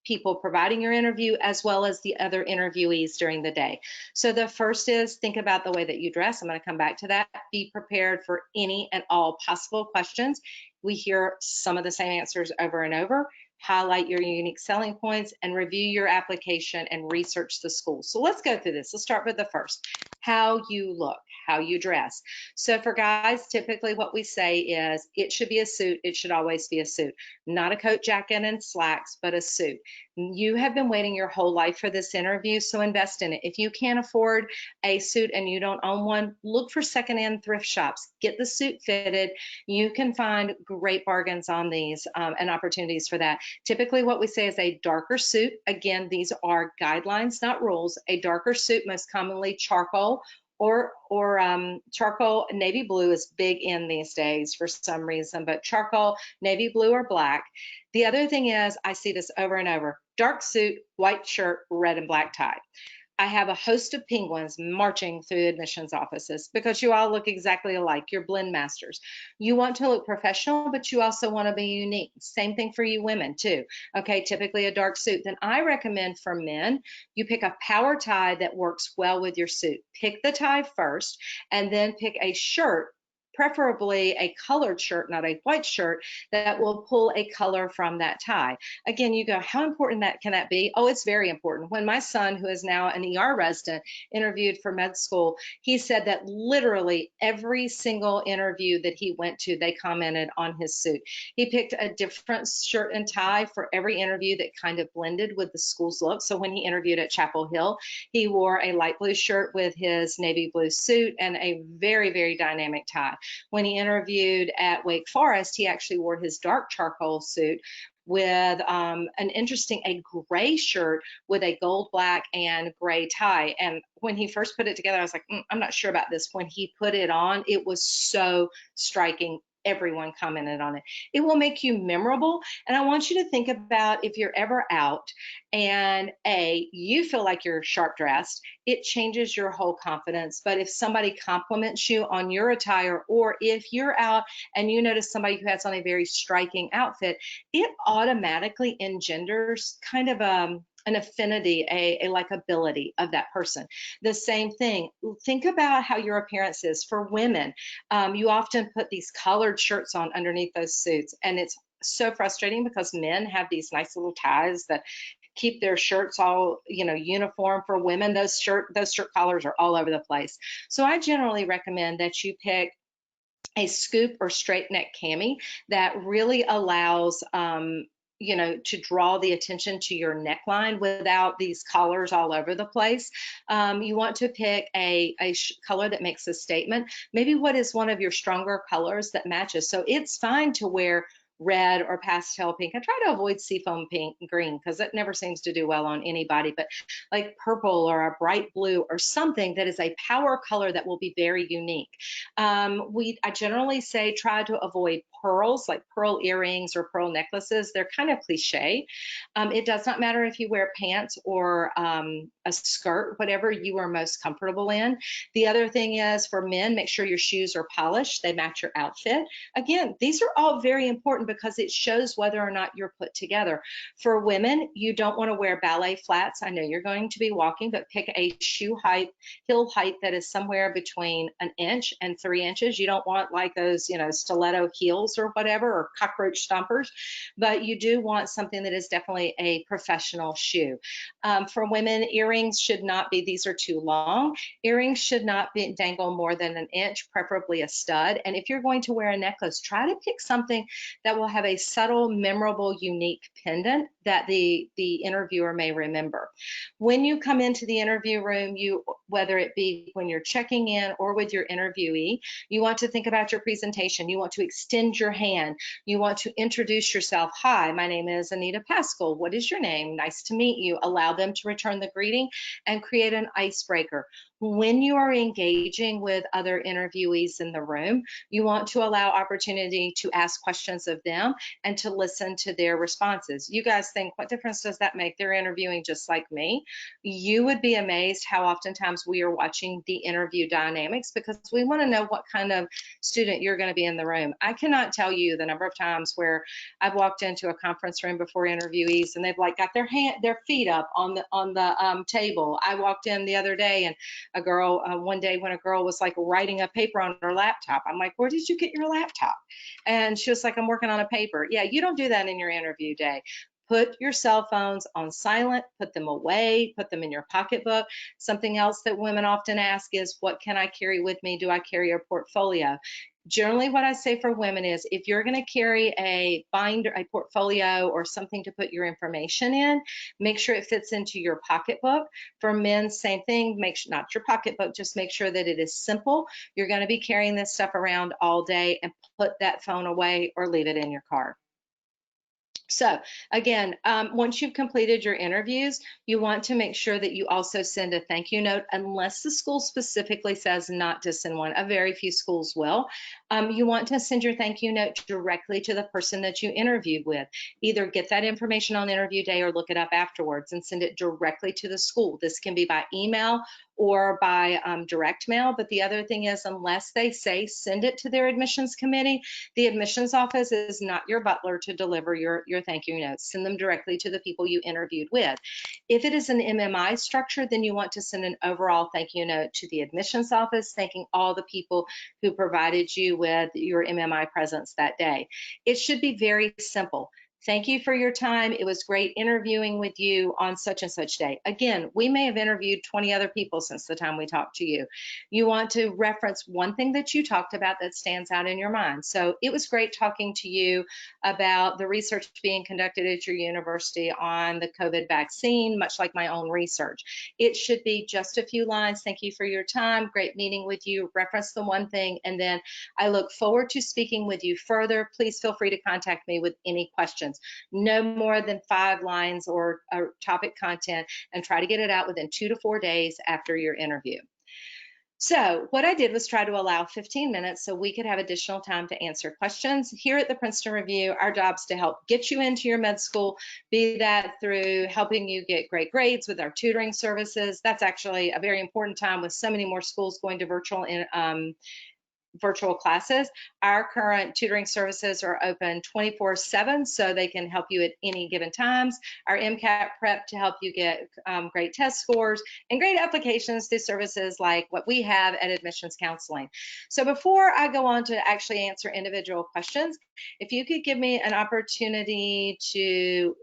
people providing your interview, as well as the other interviewees during the day. So the first is think about the way that you dress. I'm going to come back to that. Be prepared for any and all possible questions. We hear some of the same answers over and over. Highlight your unique selling points and review your application and research the school. So let's go through this. Let's start with the first, how you look, how you dress. So for guys, typically what we say is it should be a suit. It should always be a suit, not a coat, jacket, and slacks, but a suit. You have been waiting your whole life for this interview, so invest in it. If you can't afford a suit and you don't own one, look for secondhand thrift shops. Get the suit fitted. You can find great bargains on these and opportunities for that. Typically, what we say is a darker suit. Again, these are guidelines, not rules. A darker suit, most commonly charcoal or charcoal. Navy blue is big in these days for some reason, but charcoal, navy blue, or black. The other thing is, I see this over and over: dark suit, white shirt, red and black tie. I have a host of penguins marching through admissions offices because you all look exactly alike. You're blend masters. You want to look professional, but you also want to be unique. Same thing for you women too. Okay, typically a dark suit. Then I recommend for men, you pick a power tie that works well with your suit. Pick the tie first, and then pick a shirt, preferably a colored shirt, not a white shirt, that will pull a color from that tie. Again, you go, how important that can that be? Oh, it's very important. When my son, who is now an ER resident, interviewed for med school, he said that literally every single interview that he went to, they commented on his suit. He picked a different shirt and tie for every interview that kind of blended with the school's look. So when he interviewed at Chapel Hill, he wore a light blue shirt with his navy blue suit and a very, very dynamic tie. When he interviewed at Wake Forest, he actually wore his dark charcoal suit with a gray shirt with a gold, black, and gray tie. And when he first put it together, I was like, I'm not sure about this. When he put it on, it was so striking. Everyone commented on it. It will make you memorable. And I want you to think about, if you're ever out and you feel like you're sharp dressed, it changes your whole confidence. But if somebody compliments you on your attire, or if you're out and you notice somebody who has on a very striking outfit, it automatically engenders kind of an affinity, a likability of that person. The same thing, think about how your appearance is. For women, you often put these collared shirts on underneath those suits, and it's so frustrating because men have these nice little ties that keep their shirts all, uniform. For women, those shirt collars are all over the place. So I generally recommend that you pick a scoop or straight neck cami that really allows to draw the attention to your neckline without these collars all over the place. You want to pick a color that makes a statement, maybe what is one of your stronger colors that matches. So it's fine to wear red or pastel pink. I try to avoid seafoam pink green because it never seems to do well on anybody, but like purple or a bright blue or something that is a power color that will be very unique. I generally say try to avoid pearls, like pearl earrings or pearl necklaces. They're kind of cliche. It does not matter if you wear pants or a skirt, whatever you are most comfortable in. The other thing is, for men, make sure your shoes are polished. They match your outfit. Again, these are all very important because it shows whether or not you're put together. For women, you don't want to wear ballet flats. I know you're going to be walking, but pick a heel height that is somewhere between 1 inch and 3 inches. You don't want like those, stiletto heels or whatever, or cockroach stompers, but you do want something that is definitely a professional shoe. For women, earrings should not be, these are too long. Earrings should not dangle more than 1 inch, preferably a stud. And if you're going to wear a necklace, try to pick something that will have a subtle, memorable, unique pendant that the interviewer may remember. When you come into the interview room, whether it be when you're checking in or with your interviewee, you want to think about your presentation. You want to extend your hand. You want to introduce yourself. Hi, my name is Anita Paschall. What is your name? Nice to meet you. Allow them to return the greeting and create an icebreaker. When you are engaging with other interviewees in the room, you want to allow opportunity to ask questions of them and to listen to their responses. You guys think, what difference does that make? They're interviewing just like me. You would be amazed how oftentimes we are watching the interview dynamics because we want to know what kind of student you're going to be in the room. I cannot tell you the number of times where I've walked into a conference room before interviewees and they've like got their feet up on the table. I walked in the other day and a girl, one day when a girl was like writing a paper on her laptop, I'm like, where did you get your laptop? And she was like, I'm working on a paper. Yeah, you don't do that in your interview day. Put your cell phones on silent, put them away, put them in your pocketbook. Something else that women often ask is, what can I carry with me? Do I carry a portfolio? Generally, what I say for women is, if you're going to carry a binder, a portfolio, or something to put your information in, make sure it fits into your pocketbook. For men, same thing. Make sure, not your pocketbook, just make sure that it is simple. You're going to be carrying this stuff around all day, and put that phone away or leave it in your car. So again, once you've completed your interviews, you want to make sure that you also send a thank you note, unless the school specifically says not to send one. A very few schools will. You want to send your thank you note directly to the person that you interviewed with. Either get that information on interview day or look it up afterwards and send it directly to the school. This can be by email or by direct mail. But the other thing is, unless they say send it to their admissions committee, the admissions office is not your butler to deliver your thank you notes. Send them directly to the people you interviewed with. If it is an MMI structure, then you want to send an overall thank you note to the admissions office, thanking all the people who provided you with your MMI presence that day. It should be very simple. Thank you for your time. It was great interviewing with you on such and such day. Again, we may have interviewed 20 other people since the time we talked to you. You want to reference one thing that you talked about that stands out in your mind. So it was great talking to you about the research being conducted at your university on the COVID vaccine, much like my own research. It should be just a few lines. Thank you for your time. Great meeting with you. Reference the one thing, and then I look forward to speaking with you further. Please feel free to contact me with any questions. No more than 5 lines or topic content, and try to get it out within 2 to 4 days after your interview. So what I did was try to allow 15 minutes so we could have additional time to answer questions. Here at the Princeton Review, our job is to help get you into your med school, be that through helping you get great grades with our tutoring services. That's actually a very important time with so many more schools going to virtual classes. Our current tutoring services are open 24/7, so they can help you at any given times. Our Mcat prep to help you get great test scores and great applications through services like what we have at admissions counseling. So before I go on to actually answer individual questions, if you could give me an opportunity to,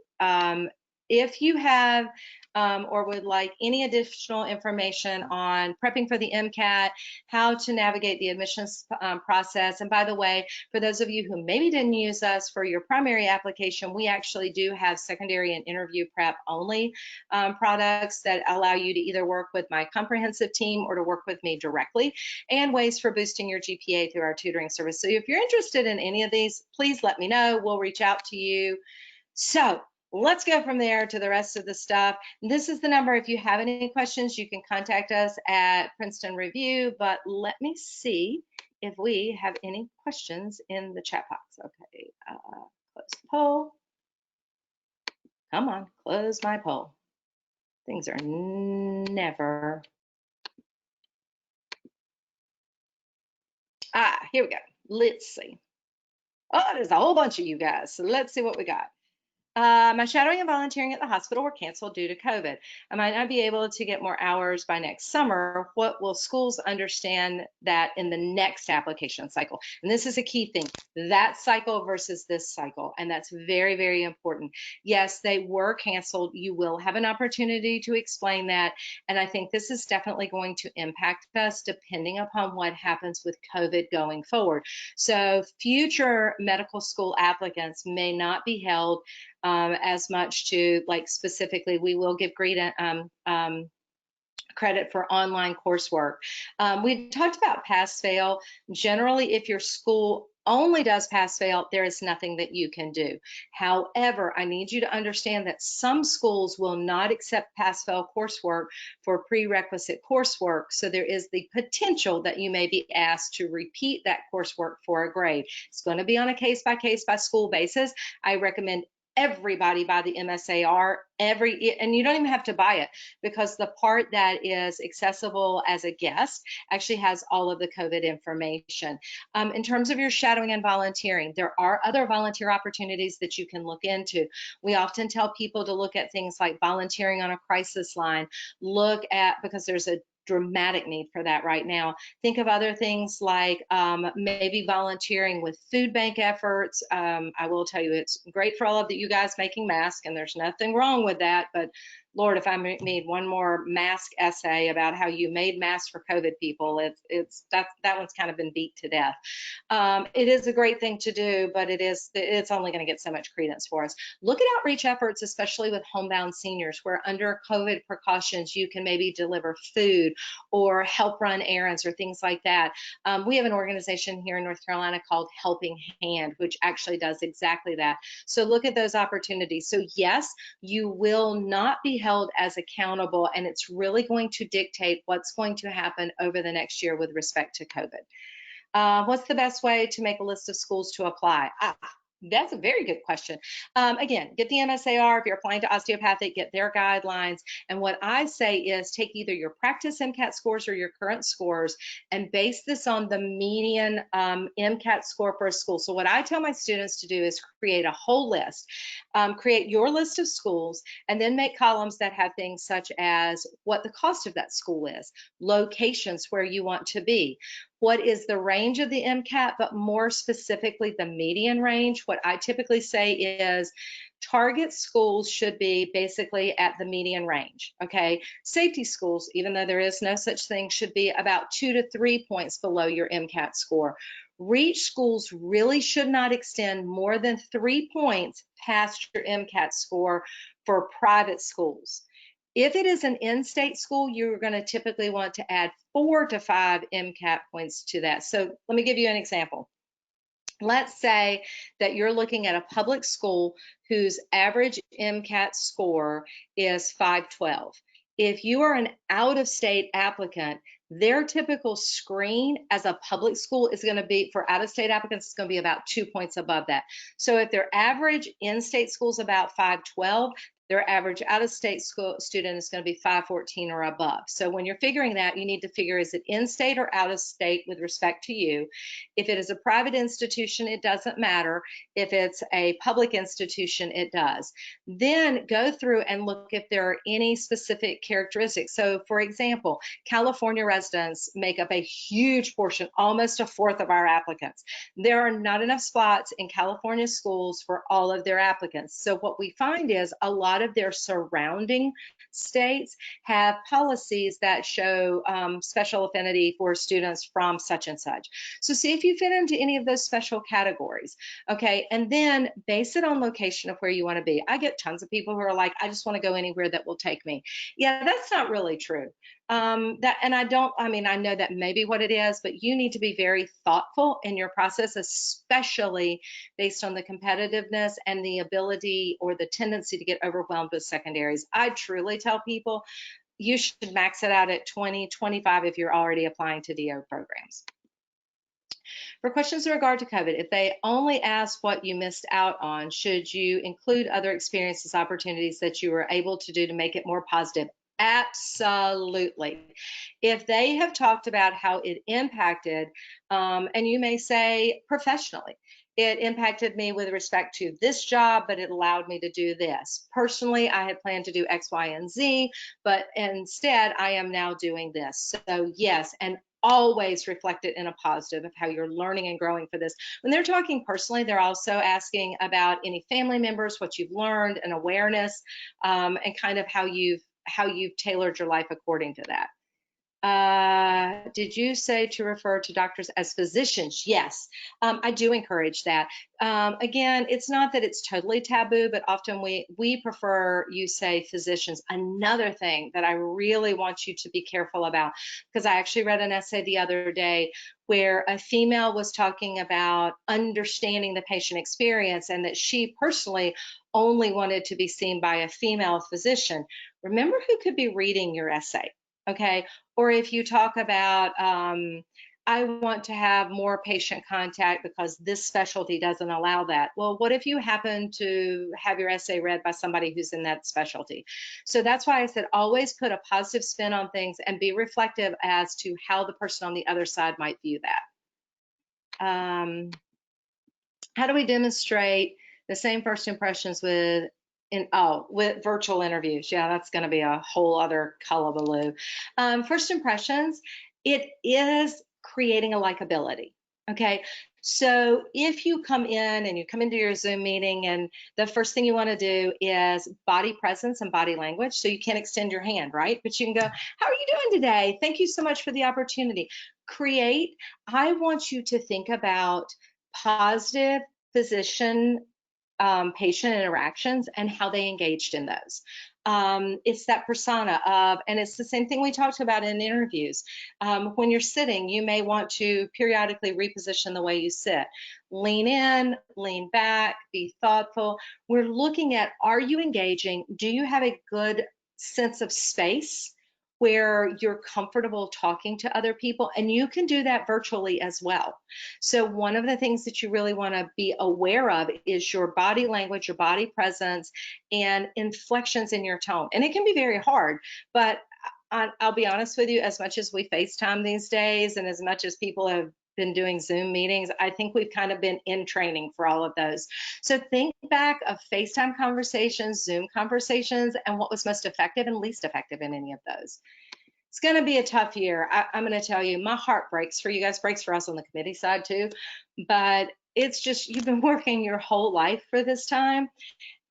if you have or would like any additional information on prepping for the Mcat, how to navigate the admissions process. And by the way, for those of you who maybe didn't use us for your primary application, we actually do have secondary and interview prep only products that allow you to either work with my comprehensive team or to work with me directly, and ways for boosting your GPA through our tutoring service. So if you're interested in any of these, please let me know. We'll reach out to you. So let's go from there to the rest of the stuff. This is the number. If you have any questions, you can contact us at Princeton Review, but let me see if we have any questions in the chat box. Okay, close the poll. Come on, close my poll. Things are never. Here we go. Let's see. Oh, there's a whole bunch of you guys. So let's see what we got. My shadowing and volunteering at the hospital were canceled due to COVID. I might not be able to get more hours by next summer. What will schools understand that in the next application cycle? And this is a key thing, that cycle versus this cycle. And that's very, very important. Yes, they were canceled. You will have an opportunity to explain that. And I think this is definitely going to impact us depending upon what happens with COVID going forward. So future medical school applicants may not be held as much to, like, specifically, we will give great credit for online coursework. We talked about pass-fail. Generally, if your school only does pass-fail, there is nothing that you can do. However, I need you to understand that some schools will not accept pass-fail coursework for prerequisite coursework. So there is the potential that you may be asked to repeat that coursework for a grade. It's going to be on a case-by-case by school basis. I recommend everybody buy the MSAR, and you don't even have to buy it, because the part that is accessible as a guest actually has all of the COVID information. In terms of your shadowing and volunteering, there are other volunteer opportunities that you can look into. We often tell people to look at things like volunteering on a crisis line, look at, because there's a dramatic need for that right now. Think of other things like maybe volunteering with food bank efforts. I will tell you, it's great for all of you guys making masks, and there's nothing wrong with that, but Lord, if I made one more mask essay about how you made masks for COVID people, that one's kind of been beat to death. It is a great thing to do, but it's only going to get so much credence for us. Look at outreach efforts, especially with homebound seniors, where under COVID precautions, you can maybe deliver food or help run errands or things like that. We have an organization here in North Carolina called Helping Hand, which actually does exactly that. So look at those opportunities. So yes, you will not be held as accountable, and it's really going to dictate what's going to happen over the next year with respect to COVID. What's the best way to make a list of schools to apply? That's a very good question. Again, get the MSAR. If you're applying to osteopathic, get their guidelines. And what I say is take either your practice MCAT scores or your current scores and base this on the median MCAT score for a school. So what I tell my students to do is create a whole list, create your list of schools, and then make columns that have things such as what the cost of that school is, locations where you want to be, what is the range of the MCAT, but more specifically the median range. What I typically say is target schools should be basically at the median range, okay? Safety schools, even though there is no such thing, should be about 2 to 3 points below your MCAT score. Reach schools really should not extend more than 3 points past your MCAT score for private schools. If it is an in-state school, you're going to typically want to add 4 to 5 MCAT points to that. So let me give you an example. Let's say that you're looking at a public school whose average MCAT score is 512. If you are an out-of-state applicant, their typical screen as a public school is going to be, for out-of-state applicants, it's going to be about 2 points above that. So if their average in-state school is about 512, their average out-of-state school student is going to be 514 or above. So when you're figuring that, you need to figure, is it in-state or out-of-state with respect to you? If it is a private institution, it doesn't matter. If it's a public institution, it does. Then go through and look if there are any specific characteristics. So for example, California residents make up a huge portion, almost a fourth of our applicants. There are not enough spots in California schools for all of their applicants. So what we find is a lot of their surrounding states have policies that show special affinity for students from such and such. So see if you fit into any of those special categories, okay? And then base it on location of where you want to be. I get tons of people who are like, I just want to go anywhere that will take me. Yeah, that's not really true. I know that may be what it is, but you need to be very thoughtful in your process, especially based on the competitiveness and the ability or the tendency to get overwhelmed with secondaries. I truly tell people you should max it out at 20, 25 if you're already applying to DO programs. For questions in regard to COVID, if they only ask what you missed out on, should you include other experiences, opportunities that you were able to do to make it more positive? Absolutely. If they have talked about how it impacted, and you may say professionally, it impacted me with respect to this job, but it allowed me to do this. Personally, I had planned to do X, Y, and Z, but instead I am now doing this. So yes, and always reflect it in a positive of how you're learning and growing for this. When they're talking personally, they're also asking about any family members, what you've learned, and awareness, and kind of how you've tailored your life according to that. Did you say to refer to doctors as physicians? Yes, I do encourage that. Again, it's not that it's totally taboo, but often we prefer you say physicians. Another thing that I really want you to be careful about, because I actually read an essay the other day where a female was talking about understanding the patient experience and that she personally only wanted to be seen by a female physician. Remember who could be reading your essay. Okay, or if you talk about, I want to have more patient contact because this specialty doesn't allow that. Well, what if you happen to have your essay read by somebody who's in that specialty? So that's why I said always put a positive spin on things and be reflective as to how the person on the other side might view that. How do we demonstrate the same first impressions with with virtual interviews. Yeah, that's going to be a whole other hullabaloo. First impressions, it is creating a likability. Okay. So if you come in and you come into your Zoom meeting and the first thing you want to do is body presence and body language. So you can't extend your hand, right? But you can go, how are you doing today? Thank you so much for the opportunity. I want you to think about positive physician patient interactions and how they engaged in those. It's that persona of, and it's the same thing we talked about in interviews. When you're sitting, you may want to periodically reposition the way you sit. Lean in, lean back, be thoughtful. We're looking at, are you engaging? Do you have a good sense of space where you're comfortable talking to other people? And you can do that virtually as well. So one of the things that you really want to be aware of is your body language, your body presence, and inflections in your tone. And it can be very hard, but I'll be honest with you, as much as we FaceTime these days and as much as people have been doing Zoom meetings, I think we've kind of been in training for all of those. So think back of FaceTime conversations, Zoom conversations, and what was most effective and least effective in any of those. It's going to be a tough year. I'm going to tell you, my heart breaks for you guys, breaks for us on the committee side too. But it's just, you've been working your whole life for this time.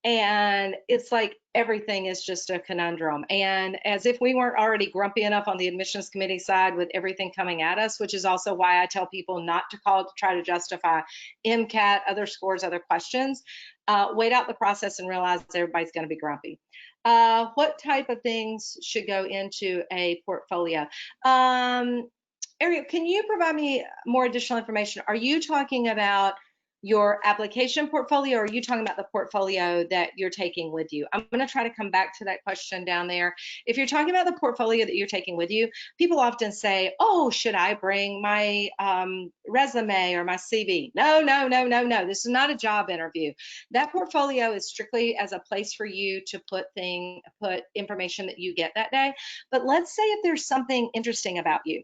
And it's like everything is just a conundrum. And as if we weren't already grumpy enough on the admissions committee side with everything coming at us, which is also why I tell people not to call to try to justify Mcat, other scores, other questions. Wait out the process and realize everybody's going to be grumpy. What type of things should go into a portfolio? Ariel, can you provide me more additional information? Are you talking about your application portfolio, or are you talking about the portfolio that you're taking with you? I'm going to try to come back to that question down there. If you're talking about the portfolio that you're taking with you, people often say, oh, should I bring my resume or my CV? No, no, no, no, no. This is not a job interview. That portfolio is strictly as a place for you to put information that you get that day. But let's say if there's something interesting about you.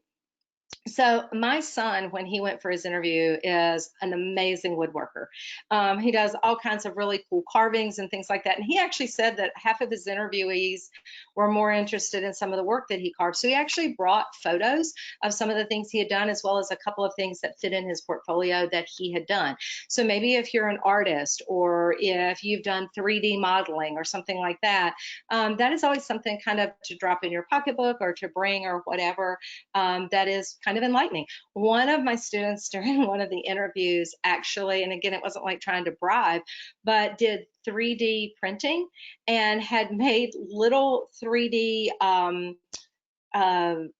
So my son, when he went for his interview, is an amazing woodworker. He does all kinds of really cool carvings and things like that. And he actually said that half of his interviewees were more interested in some of the work that he carved. So he actually brought photos of some of the things he had done, as well as a couple of things that fit in his portfolio that he had done. So maybe if you're an artist, or if you've done 3D modeling or something like that, that is always something kind of to drop in your pocketbook or to bring or whatever. That is kind of enlightening. One of my students during one of the interviews actually, and again, it wasn't like trying to bribe, but did 3D printing and had made little 3D giveaways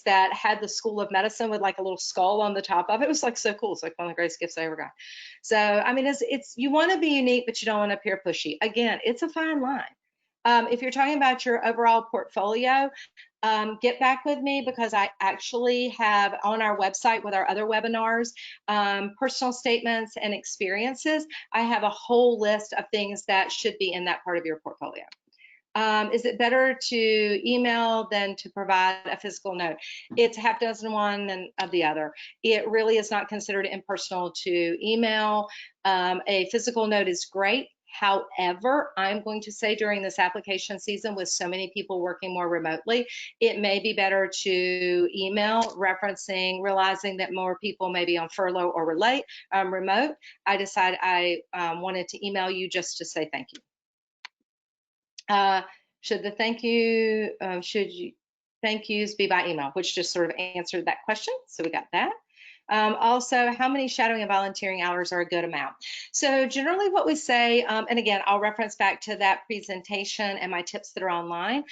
that had the School of Medicine with like a little skull on the top of it. It was like so cool. It's like one of the greatest gifts I ever got. So, I mean, it's you want to be unique, but you don't want to appear pushy. Again, it's a fine line. If you're talking about your overall portfolio, get back with me, because I actually have on our website with our other webinars, personal statements and experiences. I have a whole list of things that should be in that part of your portfolio. Is it better to email than to provide a physical note? It's half dozen one and of the other. It really is not considered impersonal to email. A physical note is great. However, I'm going to say during this application season, with so many people working more remotely, it may be better to email, realizing that more people may be on furlough or remote. I decided I wanted to email you just to say thank you. Should the thank yous be by email, which just sort of answered that question. So we got that. Also, how many shadowing and volunteering hours are a good amount? So generally what we say, and again, I'll reference back to that presentation and my tips that are online.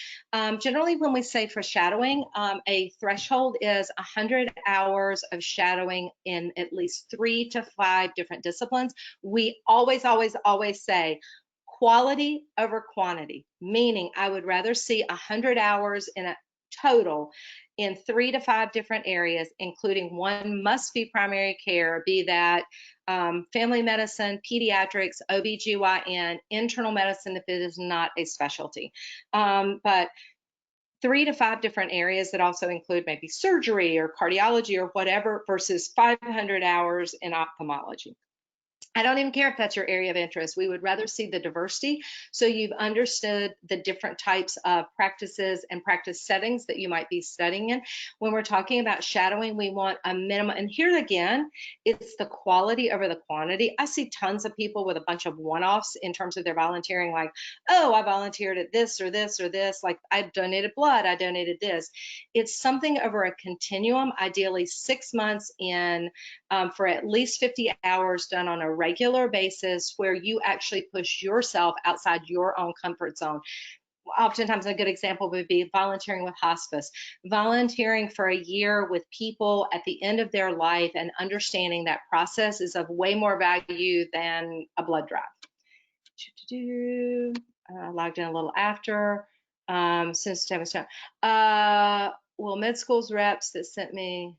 Generally when we say for shadowing, a threshold is 100 hours of shadowing in at least 3 to 5 different disciplines. We always, always, always say quality over quantity, meaning I would rather see 100 hours in a total in 3 to 5 different areas, including one must be primary care, be that family medicine, pediatrics, OBGYN, internal medicine if it is not a specialty. But 3 to 5 different areas that also include maybe surgery or cardiology or whatever, versus 500 hours in ophthalmology. I don't even care if that's your area of interest. We would rather see the diversity. So you've understood the different types of practices and practice settings that you might be studying in. When we're talking about shadowing, we want a minimum. And here again, it's the quality over the quantity. I see tons of people with a bunch of one-offs in terms of their volunteering, like, oh, I volunteered at this or this or this. Like, I donated blood, I donated this. It's something over a continuum, ideally 6 months in, for at least 50 hours done on a regular basis, where you actually push yourself outside your own comfort zone. Oftentimes a good example would be volunteering with hospice, volunteering for a year with people at the end of their life, and understanding that process is of way more value than a blood drive. Logged in a little after. Since time was done. Well, med schools reps that sent me,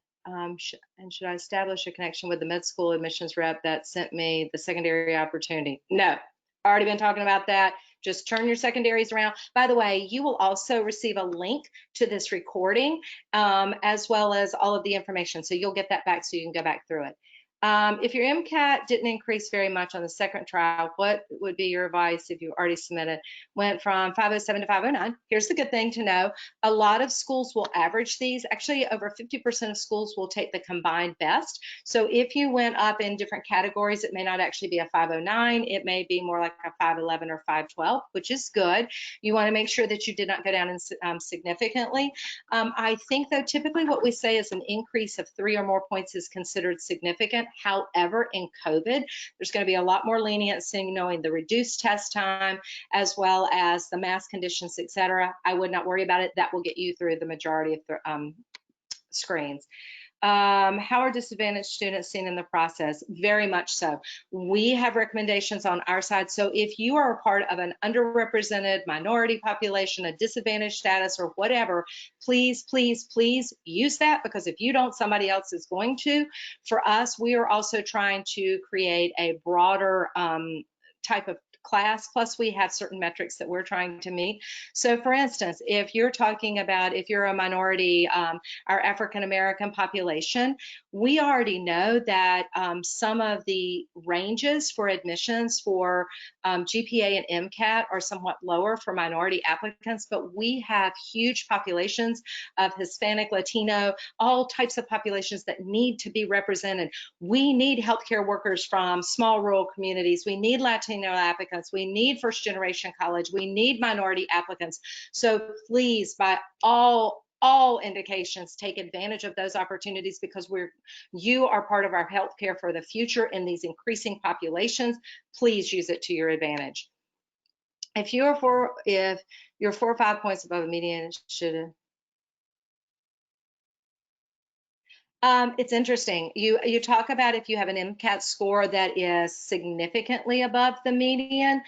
should I establish a connection with the med school admissions rep that sent me the secondary opportunity? No, already been talking about that. Just turn your secondaries around. By the way, you will also receive a link to this recording, as well as all of the information. So you'll get that back so you can go back through it. If your Mcat didn't increase very much on the second trial, what would be your advice if you already submitted? Went from 507 to 509. Here's the good thing to know. A lot of schools will average these. Actually, over 50% of schools will take the combined best. So if you went up in different categories, it may not actually be a 509. It may be more like a 511 or 512, which is good. You want to make sure that you did not go down in, significantly. I think, though, typically what we say is an increase of 3 or more points is considered significant. However, in COVID, there's going to be a lot more leniency, knowing the reduced test time, as well as the mask conditions, etc. I would not worry about it. That will get you through the majority of the screens. How are disadvantaged students seen in the process? Very much so. We have recommendations on our side. So if you are a part of an underrepresented minority population, a disadvantaged status, or whatever, please, please, please use that, because if you don't, somebody else is going to. For us, we are also trying to create a broader type of class, plus we have certain metrics that we're trying to meet. So for instance, if you're talking about, if you're a minority, our African-American population, we already know that some of the ranges for admissions for GPA and Mcat are somewhat lower for minority applicants, but we have huge populations of Hispanic, Latino, all types of populations that need to be represented. We need healthcare workers from small rural communities. We need Latino applicants. We need first generation college. We need minority applicants. So please, by all indications, take advantage of those opportunities, because you are part of our healthcare for the future in these increasing populations. Please use it to your advantage. If you're 4 or 5 points above a median, should it's interesting. You talk about if you have an Mcat score that is significantly above the median,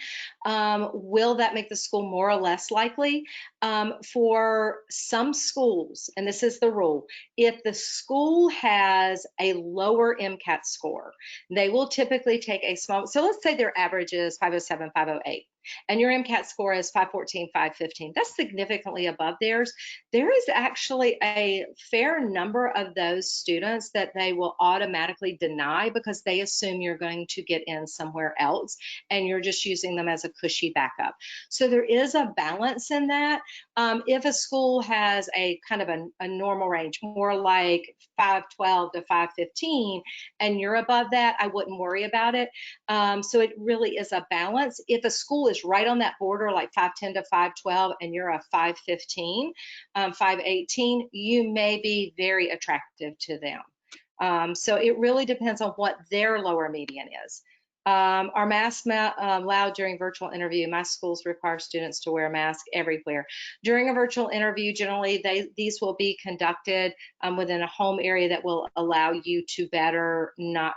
will that make the school more or less likely? For some schools, and this is the rule, if the school has a lower Mcat score, they will typically take a small, so let's say their average is 507, 508. And your Mcat score is 514, 515. That's significantly above theirs. There is actually a fair number of those students that they will automatically deny, because they assume you're going to get in somewhere else and you're just using them as a cushy backup. So there is a balance in that. If a school has a kind of a normal range, more like 512 to 515, and you're above that, I wouldn't worry about it. So it really is a balance. If a school is right on that border, like 510 to 512, and you're a 515, 518, you may be very attractive to them. So it really depends on what their lower median is. Are masks allowed during virtual interview? My schools require students to wear a mask everywhere. During a virtual interview, generally these will be conducted within a home area that will allow you to better not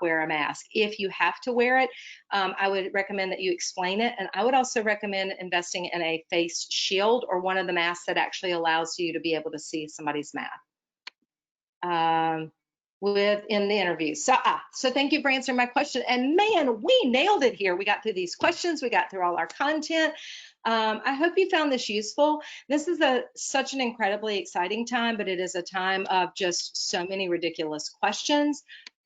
wear a mask. If you have to wear it, I would recommend that you explain it. And I would also recommend investing in a face shield, or one of the masks that actually allows you to be able to see somebody's mouth within the interview. So thank you for answering my question. And man, we nailed it here. We got through these questions. We got through all our content. I hope you found this useful. This is such an incredibly exciting time, but it is a time of just so many ridiculous questions.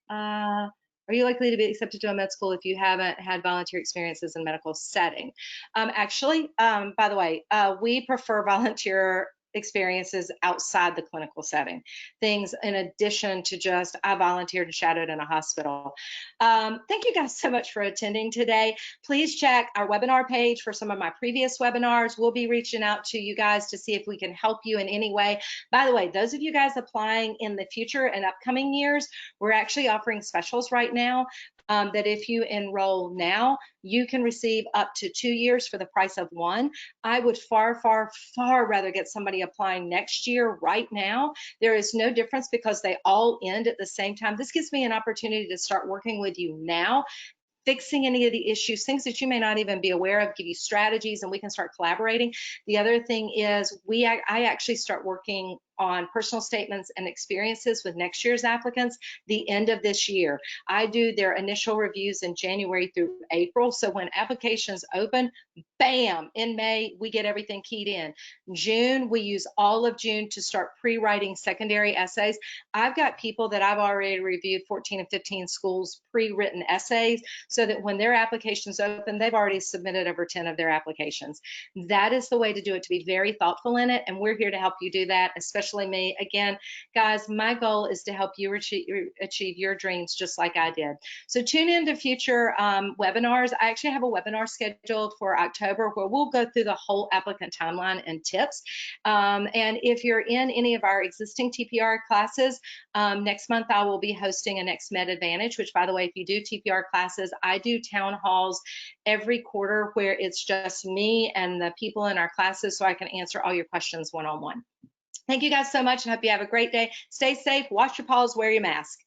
Are Are you likely to be accepted to a med school if you haven't had volunteer experiences in medical setting? Actually, by the way, we prefer volunteer experiences outside the clinical setting, things in addition to just I volunteered and shadowed in a hospital. Thank you guys so much for attending today. Please check our webinar page for some of my previous webinars. We'll be reaching out to you guys to see if we can help you in any way. By the way, those of you guys applying in the future and upcoming years, we're actually offering specials right now. That if you enroll now, you can receive up to 2 years for the price of 1. I would far, far, far rather get somebody applying next year right now. There is no difference because they all end at the same time. This gives me an opportunity to start working with you now, fixing any of the issues, things that you may not even be aware of, give you strategies, and we can start collaborating. The other thing is I actually start working on personal statements and experiences with next year's applicants the end of this year. I do their initial reviews in January through April. So when applications open, bam, in May, we get everything keyed in. June, we use all of June to start pre-writing secondary essays. I've got people that I've already reviewed 14 and 15 schools pre-written essays so that when their applications open, they've already submitted over 10 of their applications. That is the way to do it, to be very thoughtful in it. And we're here to help you do that, especially me. Again, guys, my goal is to help you achieve your dreams just like I did. So tune in to future webinars. I actually have a webinar scheduled for October where we'll go through the whole applicant timeline and tips. And if you're in any of our existing TPR classes, next month I will be hosting a Next Med Advantage, which, by the way, if you do TPR classes, I do town halls every quarter where it's just me and the people in our classes so I can answer all your questions one-on-one. Thank you guys so much, and hope you have a great day. Stay safe, wash your paws, wear your mask.